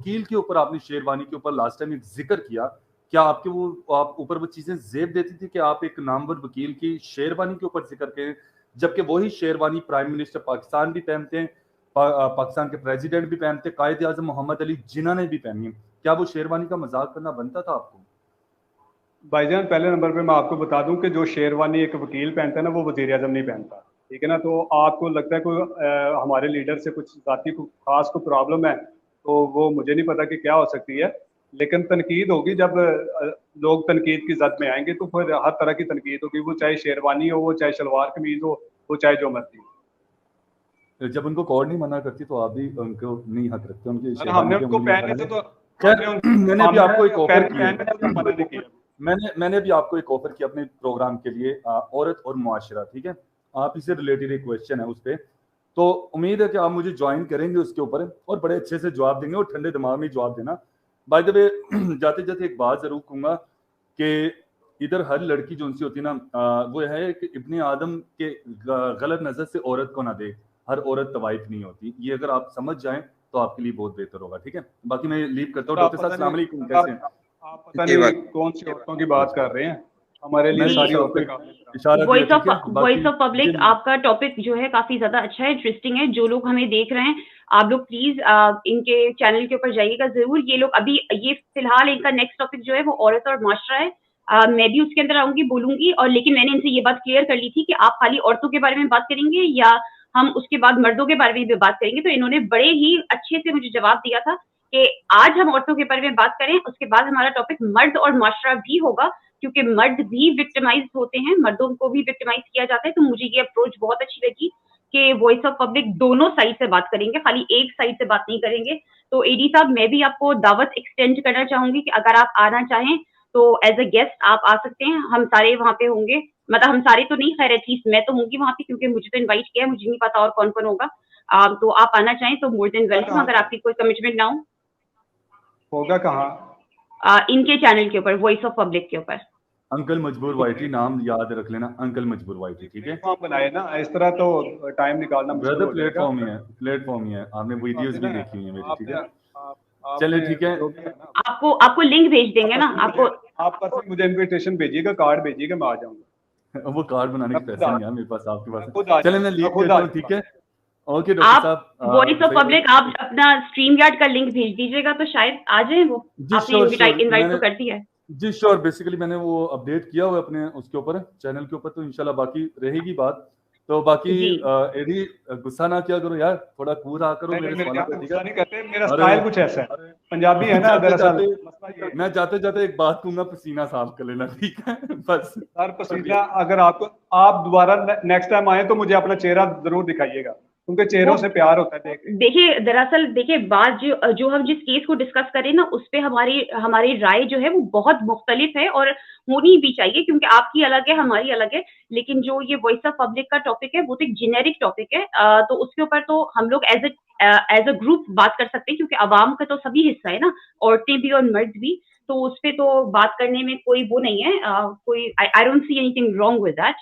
वकील के ऊपर आपने शेरवानी के ऊपर लास्ट टाइम एक जिक्र किया, क्या आपके वो आप ऊपर वो चीजें जेब देती थी कि आप एक नामवर वकील की शेरवानी के ऊपर जिक्र करें, जबकि वही शेरवानी प्राइम मिनिस्टर पाकिस्तान भी पहनते हैं, पाकिस्तान के प्रेसिडेंट भी पहनते, कायद आजम मोहम्मद अली जिन्ना ने भी पहनी है। क्या वो शेरवानी का मजाक करना बनता था आपको? भाईजान, पहले नंबर पे मैं आपको बता दूं कि जो शेरवानी एक वकील पहनता है ना, वो वजीर आजम नहीं पहनता। ठीक है ना। तो आपको लगता है कोई हमारे लीडर से कुछ जाती को खास को प्रॉब्लम है, तो वो मुझे नहीं पता कि क्या हो सकती है। लेकिन तनकीद होगी जब लोग तनकीद की जद में आएंगे, तो फिर हर तरह की तनकीद होगी, वो चाहे शेरवानी हो, वो चाहे शलवार कमीज हो, वो चाहे जो मर्जी हो। जब उनको कोर्ट नहीं मना करती तो आप भी उनको नहीं हक रखते उनकी सर, हमने शेरवानी की उनको उंगली पहने उठाने? थे तो खैर, मैंने भी आपको एक ऑफर किया, मना नहीं किया। मैंने भी आपको एक ऑफर किया अपने प्रोग्राम के लिए, औरत और मुआशरा, ठीक है, आप इससे रिलेटेड एक क्वेश्चन है उस पर, तो उम्मीद है कि आप मुझे ज्वाइन करेंगे उसके ऊपर और बड़े अच्छे से जवाब देंगे और ठंडे दिमाग में जवाब देना। बाय द वे, जाते जाते एक बात जरूर कहूंगा कि इधर हर लड़की जो उनसी होती है ना, वो है कि इब्ने आदम के गलत नजर से औरत को ना दे, हर औरत तवाइफ नहीं होती, ये अगर आप समझ जाएं तो आपके लिए बहुत बेहतर होगा। ठीक है, बाकी मैं लीव करता हूँ। डॉक्टर साहब अस्सलाम वालेकुम, कैसे हैं? आप पता नहीं कौन सी औरतों की बात कर रहे हैं, हमारे लिए मैंने सारी बस औरतें आपको काफी इशारा वॉइस किया, ऑफ ठीक है, बाकी वॉइस ऑफ पब्लिक, आपका टॉपिक जो है काफी ज्यादा अच्छा है, इंटरेस्टिंग है। जो लोग हमें देख रहे हैं, आप लोग प्लीज इनके चैनल के ऊपर जाइएगा जरूर। ये लोग अभी ये फिलहाल इनका नेक्स्ट टॉपिक जो है वो औरत और माशरा है। मैं भी उसके अंदर आऊंगी, बोलूंगी, और लेकिन मैंने इनसे ये बात क्लियर कर ली थी कि आप खाली औरतों के बारे में बात करेंगे या हम उसके बाद मर्दों के बारे में भी बात करेंगे। तो इन्होंने बड़े ही अच्छे से मुझे जवाब दिया था कि आज हम औरतों के बारे में बात करें, उसके बाद हमारा टॉपिक मर्द और माशरा भी होगा, क्योंकि मर्द भी विक्टिमाइज होते हैं, मर्दों को भी विक्टिमाइज किया जाता है। तो मुझे ये अप्रोच बहुत अच्छी लगी कि वॉइस ऑफ पब्लिक दोनों साइड से बात करेंगे, खाली एक साइड से बात नहीं करेंगे। तो एडी साहब, मैं भी आपको दावत एक्सटेंड करना चाहूंगी कि अगर आप आना चाहें तो एज अ गेस्ट आप आ सकते हैं, हम सारे वहां पे होंगे। मतलब हम सारे तो नहीं, खैर एटलीस्ट मैं तो होंगी वहां पे, क्योंकि मुझे तो इन्वाइट किया है, मुझे नहीं पता और कौन कौन होगा। तो आप आना चाहें तो मोर देन वेलकम, अगर आपकी कोई कमिटमेंट ना हो। होगा कहाँ? इनके चैनल के ऊपर, वॉइस ऑफ पब्लिक के ऊपर। अंकल मजबूर वाइटी, नाम याद रख लेना, अंकल मजबूर वाइटी, ठीक है। प्लेटफॉर्म बनाए ना, इस तरह तो टाइम निकालना मुश्किल ब्रदर हो जाएगा। प्लेटफॉर्म ही है, आपने वीडियोस भी देखी हुई है मेरी, ठीक है। आपने चलिए ठीक है, जो भी है ना, आपको लिंक भेज देंगे ना आपको। आप पर्सनली मुझे इनविटेशन भेजिएगा, कार्ड भेजिएगा, मैं आ जाऊंगा। वो कार्ड बनाने मैं के खुद पैसे आ नहीं है मेरे पास, आपके मैं पास खुद आ है। चलिए मैं जाऊंगा, लीव मैं खुद करता आ हूँ, ठीक जाऊंगा। है। ओके डॉक्टर आप वॉइस ऑफ साहब, पब्लिक, आप अपना स्ट्रीम यार्ड का लिंक भेज दीजिएगा तो शायद आ जाए वो। जी आपने श्योर श्योर, इनवाइट तो मैंने कर दिया है। जी श्योर, बेसिकली मैंने वो अपडेट किया हुआ है अपने उसके ऊपर, चैनल के ऊपर, तो इंशाल्लाह बाकी रहेगी बात। तो बाकी जी एडी, गुस्सा ना किया करो यार, थोड़ा कूल रहा करो नहीं मेरे नहीं, मेरे सवालों यहाँ पे, पे ठीक गुस्सा है। नहीं करते, मेरा अरे स्टाइल कुछ ऐसा है, पंजाबी है ना जाते दरअसल, जाते मसला ये है। मैं जाते जाते एक बात कहूंगा, पसीना साफ कर लेना, ठीक है। बस सर, पसीना अगर आपको, आप दोबारा नेक्स्ट टाइम आए तो मुझे अपना चेहरा जरूर दिखाइएगा, क्योंकि वो चेहरों से प्यार होता है, देख के। देखिए, दरअसल देखिए, बात जो हम जिस केस को डिस्कस करें ना, उस पे हमारी हमारी राय जो है वो बहुत मुख्तलिफ है और होनी भी चाहिए, क्योंकि आपकी अलग है, हमारी अलग है। लेकिन जो ये वॉइस ऑफ पब्लिक का टॉपिक है वो तो एक जेनेरिक टॉपिक है, तो उसके ऊपर तो हम लोग एज अ ग्रुप बात कर सकते हैं, क्योंकि आवाम का तो सभी हिस्सा है ना, औरतें भी और मर्द भी। तो उस पे तो बात करने में कोई वो नहीं है, कोई I don't see anything wrong with that.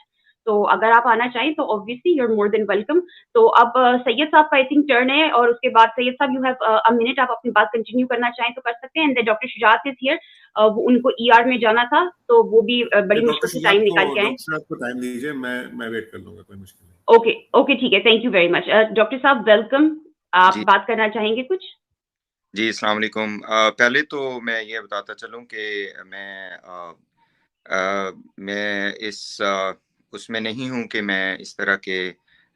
तो अगर आप आना चाहें तो obviously you are more than welcome. तो अब सैयद साहब का आई थिंक टर्न है, और उसके बाद सैयद साहब, यू हैव अ मिनट, आप अपनी बात कंटिन्यू करना चाहें तो कर सकते हैं। And doctor Shujaat is here, वो उनको ईआर में जाना था, तो वो भी बड़ी मुश्किल से टाइम निकाल के आए। डॉक्टर साहब को टाइम दीजिए, मैं वेट कर लूंगा, कोई मुश्किल नहीं। ओके ओके, ठीक है, thank you very much. Doctor साहब वेलकम, आप जी बात करना चाहेंगे कुछ? जी, अस्सलाम वालेकुम। पहले तो मैं ये बताता चलूं कि मैं इस उसमें नहीं हूं कि मैं इस तरह के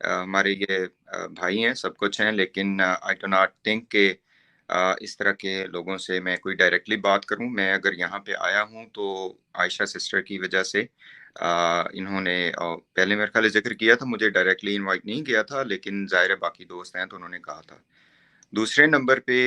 हमारे ये भाई हैं, सब कुछ हैं, लेकिन आई डू नॉट थिंक कि इस तरह के लोगों से मैं कोई डायरेक्टली बात करूं। मैं अगर यहाँ पे आया हूं तो आयशा सिस्टर की वजह से। इन्होंने पहले मेरे ख्याल जिक्र किया था, मुझे डायरेक्टली इनवाइट नहीं किया था, लेकिन ज़ाहिर है बाकी दोस्त हैं तो उन्होंने कहा था। दूसरे नंबर पे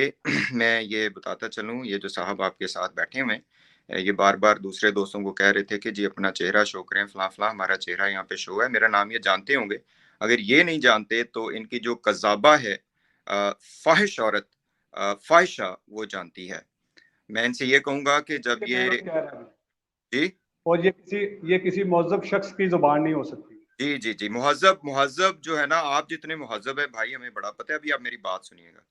मैं ये बताता चलूँ, ये जो साहब आपके साथ बैठे हुए हैं, ये बार बार दूसरे दोस्तों को कह रहे थे कि जी अपना चेहरा शो करें, फलां फलां, हमारा चेहरा यहाँ पे शो है। मेरा नाम ये जानते होंगे, अगर ये नहीं जानते तो इनकी जो कज़ाबा है, फाहिश औरत, फाहिशा, वो जानती है। मैं इनसे ये कहूँगा कि जब ये जी और ये किसी मुहज़्ज़ब शख्स की जुबान नहीं हो सकती। जी जी जी, मुहज़्ज़ब मुहज़्ज़ब जो है ना, आप जितने मुहज़्ज़ब है भाई, हमें बड़ा पता है। अभी आप मेरी बात सुनिएगा,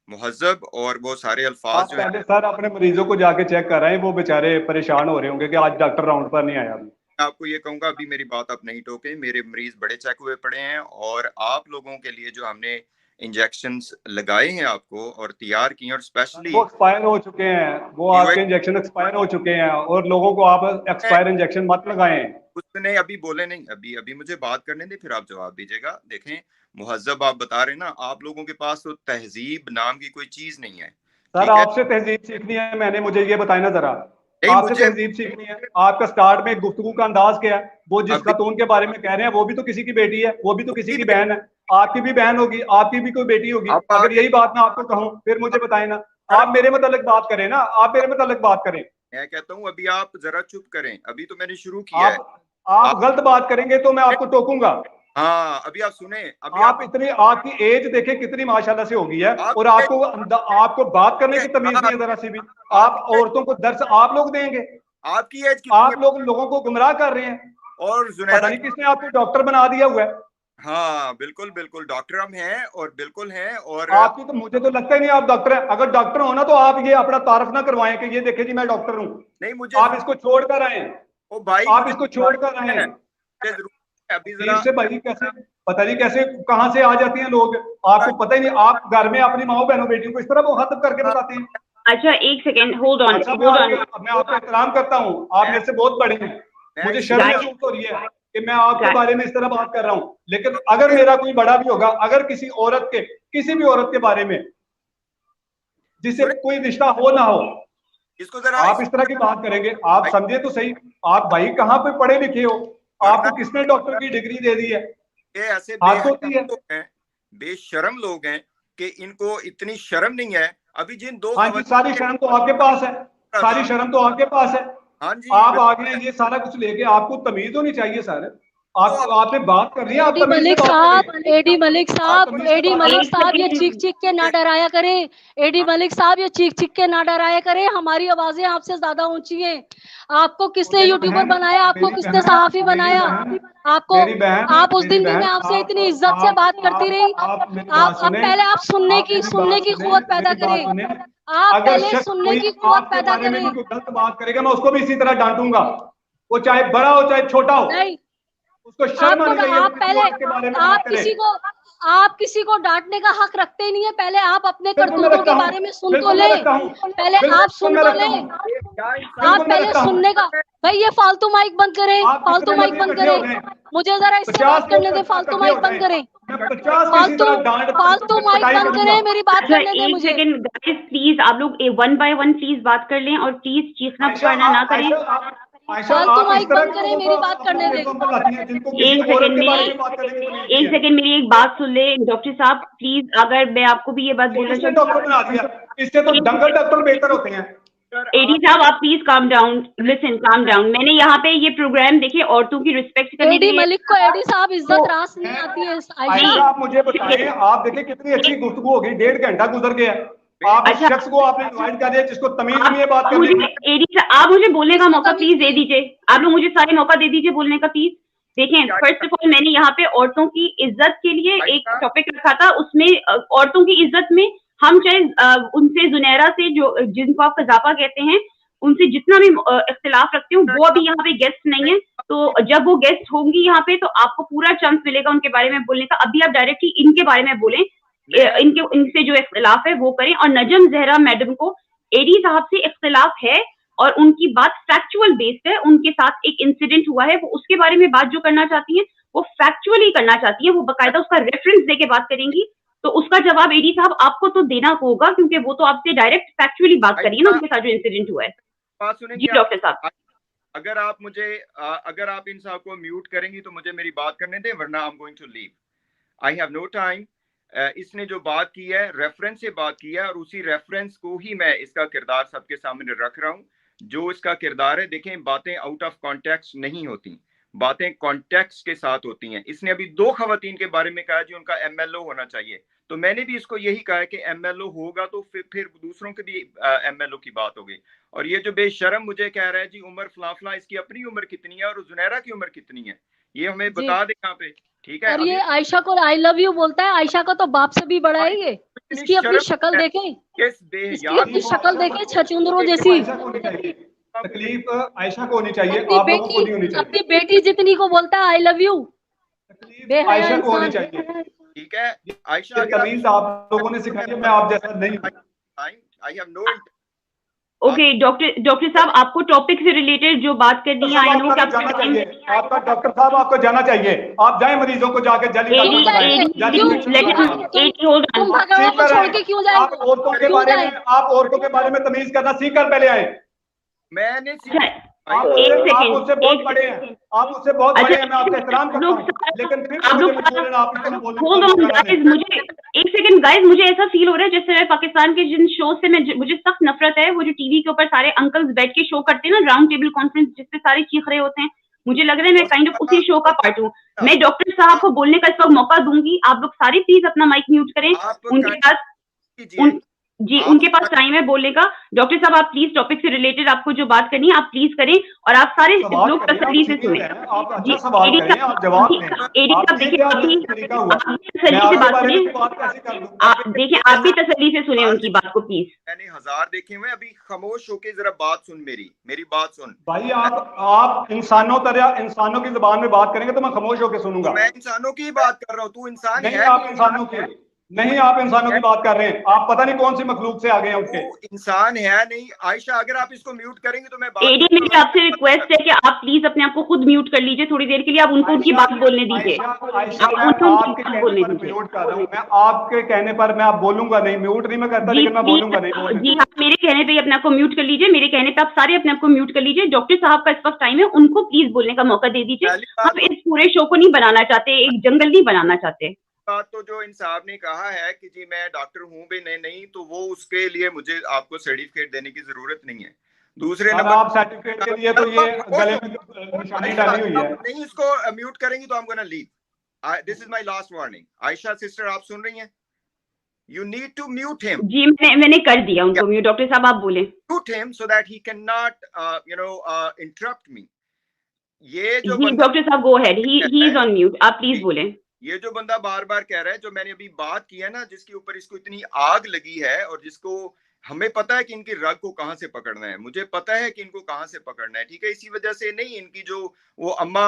मुहज्जब और वो सारे अल्फाज जो पहले सर अपने मरीजों को जाके चेक कर रहे हैं, वो बेचारे परेशान हो रहे होंगे कि आज डॉक्टर राउंड पर नहीं आया। मैं आपको ये कहूंगा, अभी मेरी बात आप नहीं टोके, मेरे मरीज बड़े चेक हुए पड़े हैं, और आप लोगों के लिए जो हमने इंजेक्शंस लगाए हैं आपको और तैयार किए, और स्पेशली वो एक्सपायर हो चुके हैं, वो आपके इंजेक्शन एक्सपायर हो चुके हैं, और लोगों को आप एक्सपायर इंजेक्शन मत लगाएं। उसने अभी बोले नहीं, अभी मुझे बात करने दे, फिर आप जवाब दीजिएगा। देखें मुहज्जब, आप बता रहे ना, आप लोगों के पास तो तहजीब नाम की कोई चीज नहीं है। सर आपसे तहजीब सीखनी है मैंने, मुझे ये बताए ना जरा, आपसे तहजीब सीखनी है। आपका स्टार्ट में गुफ्तगू का अंदाज क्या है? वो जिस खातून के बारे में कह रहे हैं वो भी तो किसी की बेटी है, वो भी तो किसी की बहन है, आपकी भी बहन होगी, आपकी भी कोई बेटी होगी। अगर यही बात मैं आपको कहूँ फिर मुझे बताए ना, आप मेरे मतलब बात करें ना, आप मेरे मतलब बात करें। मैं कहता हूँ अभी आप जरा चुप करें, अभी तो मैंने शुरू किया है। आप गलत बात करेंगे तो मैं आपको टोकूंगा। हाँ अभी आप सुने, अभी आप इतनी, आपकी एज देखें कितनी माशाल्लाह से होगी है, और आपको बात करने की तमीज नहीं है जरा सी भी। आप औरतों को दर्स आप लोग देंगे? आपकी एज आप लोग लोगों को गुमराह कर रहे हैं, और पता नहीं किसने आपको डॉक्टर बना दिया हुआ है। हाँ बिल्कुल बिल्कुल डॉक्टर हम हैं, और बिल्कुल हैं, और आपकी तो मुझे तो लगता ही नहीं आप डॉक्टर हैं। अगर डॉक्टर हो ना तो आप ये अपना तारफ ना करवाएं कि ये देखे जी मैं डॉक्टर हूँ। नहीं, मुझे आप इसको छोड़ कर आए, ओ भाई आप इसको छोड़ कर आए। अभी जरा से भाई कैसे, पता नहीं कैसे कहां से आ जाती हैं लोग, आपको पता ही नहीं। आप घर में अपनी माओ बहनों बेटियों को इस तरह मुखातब करके बताते हैं। अच्छा एक सेकेंड, होल्ड ऑन। अच्छा, मैं आपका एहतराम करता हूँ, आप मेरे से बहुत बड़े हैं, मुझे शर्म महसूस हो रही है कि मैं आपके बारे में इस तरह बात कर रहा हूँ। लेकिन अगर मेरा कोई बड़ा भी होगा, अगर किसी औरत के, किसी भी औरत के बारे में जिससे कोई रिश्ता हो ना हो, इसको जरा आप इस तरह की बात करेंगे, आप समझे तो सही। आप भाई कहाँ पे पढ़े लिखे हो? आपको किसने डॉक्टर की डिग्री दे दी है? ये ऐसे बेशर्म लोग हैं कि इनको इतनी शर्म नहीं है। अभी जिन दो, हाँ जी, सारी शर्म तो आपके पास है, सारी शर्म तो आपके पास है। हाँ जी, आप आगे ये सारा कुछ लेके, आपको तमीज होनी चाहिए सर। आपने बात कर रही है, आप एडी मलिक साहब, एडी मलिक साहब, एडी मलिक साहब, ये चीख चीख के ना डराया करें। एडी मलिक साहब, ये चीख चीख के ना डराया करें, हमारी आवाजें आपसे ज्यादा ऊंची हैं। आपको किसने यूट्यूबर बनाया? आपको किसने सहाफी बनाया? आपको, आप उस दिन भी मैं आपसे इतनी इज्जत से बात करती रही। आप पहले आप सुनने की कुव्वत पैदा करें, आप पहले सुनने की कुव्वत पैदा करें। गलत बात करेगा मैं उसको भी इसी तरह डांटूंगा, वो चाहे बड़ा हो चाहे छोटा हो। नहीं, उसको शर्म आनी चाहिए। आप पहले, आप किसी को डांटने का हक रखते ही नहीं है। पहले आप अपने करतूतों के बारे में सुन तो ले, पहले आप सुन तो ले। आप पहले सुनने का, भाई ये फालतू माइक बंद करें, फालतू माइक बंद करें, मुझे जरा इससे बात करने दे। फालतू माइक बंद करें, फालतू माइक बंद करें, मेरी बात करने दे मुझे। प्लीज आप लोग 1 बाय 1 प्लीज बात कर लें, और प्लीज चीखना पुकारना ना करें। फालतू माइक बंद करें, मेरी बात करने दे। एक सेकंड मेरी एक बात सुन ले डॉक्टर साहब प्लीज। अगर मैं आपको भी ये बात बोलना चाहती हूँ, इससे तो दंगल डॉक्टर बेहतर होते हैं। एडी साहब आप please calm down, listen calm down. मैंने यहाँ पे ये प्रोग्राम देखिए औरतों की रिस्पेक्ट करने के लिए। एडी मलिक को एडी साहब इज्जत रास नहीं आती है। आप मुझे बताएं, आप देखिए कितनी अच्छी गुफ्तगू होगी, 1.5 घंटा गुजर गया, आप इस शख्स को आपने इनवाइट कर दिया जिसको तमीज नहीं है बात करने की। एडी साहब आप मुझे बोलने का मौका प्लीज दे दीजिए, आप लोग मुझे सारे मौका दे दीजिए बोलने का प्लीज। देखें, फर्स्ट ऑफ ऑल मैंने यहाँ पे औरतों की इज्जत के लिए एक टॉपिक रखा था, उसमें औरतों की इज्जत में हम चाहे उनसे जुनैरा से, जो जिनको आप कजापा कहते हैं, उनसे जितना भी इख्तिलाफ रखते हो, वो अभी यहाँ पे गेस्ट नहीं है। तो जब वो गेस्ट होंगी यहाँ पे तो आपको पूरा चांस मिलेगा उनके बारे में बोलने का। अभी आप डायरेक्टली इनके बारे में बोलें, इनसे जो इख्तिलाफ है वो करें। और नजम जहरा मैडम को एडी साहब से इख्तिलाफ है और उनकी बात फैक्चुअल बेस्ड है, उनके साथ एक इंसिडेंट हुआ है, वो उसके बारे में बात जो करना चाहती हैं वो फैक्चुअली करना चाहती है, वो बाकायदा उसका रेफरेंस देके बात करेंगी। तो उसका जवाब एडी साहब आपको तो देना होगा, क्योंकि वो तो आपसे डायरेक्ट फैक्चुअली बात करी है ना, उनके साथ जो इंसिडेंट हुआ है। जी डॉक्टर साहब, अगर आप इन साहब को म्यूट करेंगी तो मुझे मेरी बात करने दें, वरना I am going to leave, I have no time. इसने जो बात की है रेफरेंस से बात की है, और उसी रेफरेंस को ही मैं इसका किरदार सबके सामने रख रहा हूँ। जो इसका किरदार है, देखें बातें आउट ऑफ कॉन्टेक्स्ट नहीं होती, बातें कॉन्टेक्स्ट के साथ होती हैं। इसने अभी 2 खवातीन के बारे में कहा जी उनका MLO होना चाहिए, तो मैंने भी इसको यही कहा है कि MLO होगा तो फिर दूसरों के भी MLO की बात होगी। और ये जो बेशरम मुझे कह रहा है जी उम्र फला फला, इसकी अपनी उम्र कितनी है और जुनैरा की उम्र कितनी है, ये हमें बता दे यहाँ पे, ठीक है। और ये आयशा को आई लव यू बोलता है, आयशा को तो बाप से भी बड़ा है ये। इसकी अपनी शक्ल देखें, इसकी अपनी शक्ल देखें, छछूंदरों जैसी। तकलीफ आयशा को होनी चाहिए, आप लोगों को नहीं होनी चाहिए। अपनी बेटी जितनी को बोलता है आई लव यू, तकलीफ आयशा को होनी चाहिए, ठीक है। आयशा तमीज आप लोगों ने सिखाई है, मैं आप जैसा नहीं हूं। I have no okay doctor साहब, आपको टॉपिक से रिलेटेड जो बात करनी है, आई नो कि जाना चाहिए, आपका डॉक्टर साहब आपको जाना चाहिए, आप जाएं मरीजों को जाके जल्दी तुम भगवान को छोड़ के क्यों जाए? आप औरतों के बारे में तमीज करना सीख कर पहले आए। मैंने आप उससे बहुत बड़े हैं, आप उससे बहुत बड़े हैं, मैं आपका एहतराम करता हूं, लेकिन फिर मुझे एक सेकंड गाइस, मुझे ऐसा फील हो रहा है जैसे पाकिस्तान के जिन शो से मुझे सख्त नफरत है, वो जो टीवी के ऊपर सारे अंकल्स बैठ के शो करते हैं ना, राउंड टेबल कॉन्फ्रेंस, जिसपे सारे चीख रहे होते हैं। मुझे लग रहा है मैं काइंड ऑफ उसी शो का पार्ट हूँ। मैं डॉक्टर साहब को बोलने का इस वक्त मौका दूंगी, आप लोग सारे प्लीज अपना माइक म्यूट करें। उनके पास उनके पास टाइम है बोलने का। डॉक्टर साहब आप प्लीज टॉपिक से रिलेटेड आपको जो बात करनी है आप प्लीज करें, और आप सारे लोग तसल्ली से सुने। एडी साहब देखिए, आप भी तसल्ली से बात करें, देखिए आप भी तसल्ली से सुने उनकी बात को प्लीज। मैंने 1000 देखे हुए, अभी खामोश होके जरा बात सुन, मेरी बात सुन भाई। आप इंसानों की जुबान में बात करेंगे तो मैं खामोश होके सुनूंगा। तो मैं इंसानों की बात कर रहा हूँ, तू इंसान नहीं, आप इंसानों की बात कर रहे हैं। आप पता नहीं कौन सी मखलूक से आ गए हैं उठ के। इंसान है नहीं। आयशा अगर आप इसको म्यूट करेंगे तो मैं एडी, मेरी आपसे रिक्वेस्ट है कि आप प्लीज अपने आप को खुद म्यूट कर लीजिए थोड़ी देर के लिए। आप उनको उनकी बात बोलने दीजिए, मैं आपके कहने पर मैं आप बोलूंगा नहीं, म्यूट नहीं मैं करता, लेकिन मैं बोलूंगा नहीं। जी हाँ, मेरे कहने पे अपने आप को म्यूट कर लीजिए, मेरे कहने पे आप सारे अपने आप को म्यूट कर लीजिए। डॉक्टर साहब का इस वक्त टाइम है, उनको प्लीज बोलने का मौका दे दीजिए। हम इस पूरे शो को नहीं बनाना चाहते, एक जंगल नहीं बनाना चाहते। बात तो जो इंसाफ ने कहा है कि जी मैं डॉक्टर हूं भी नहीं, तो वो उसके लिए मुझे आपको सर्टिफिकेट देने की जरूरत नहीं है। दूसरे नंबर आप सर्टिफिकेट के लिए तो ये गले में निशानी डाली हुई है। नहीं, इसको म्यूट करेंगी तो I am gonna leave. This is my last warning. Ayesha sister आप सुन रही हैं? You need to mute him. जी मैंने कर दिया उनको म्यूट। डॉक्टर साहब आप बोले। Mute him so that he cannot interrupt me. ये जो डॉक्टर साहब go ahead, he is on mute, आप प्लीज बोले। ये जो बंदा बार बार कह रहा है, जो मैंने अभी बात की है ना, जिसके ऊपर इसको इतनी आग लगी है, और जिसको हमें पता है कि इनकी रग को कहां से पकड़ना है, मुझे पता है कि इनको कहां से पकड़ना है, ठीक है। इसी वजह से नहीं, इनकी जो वो अम्मा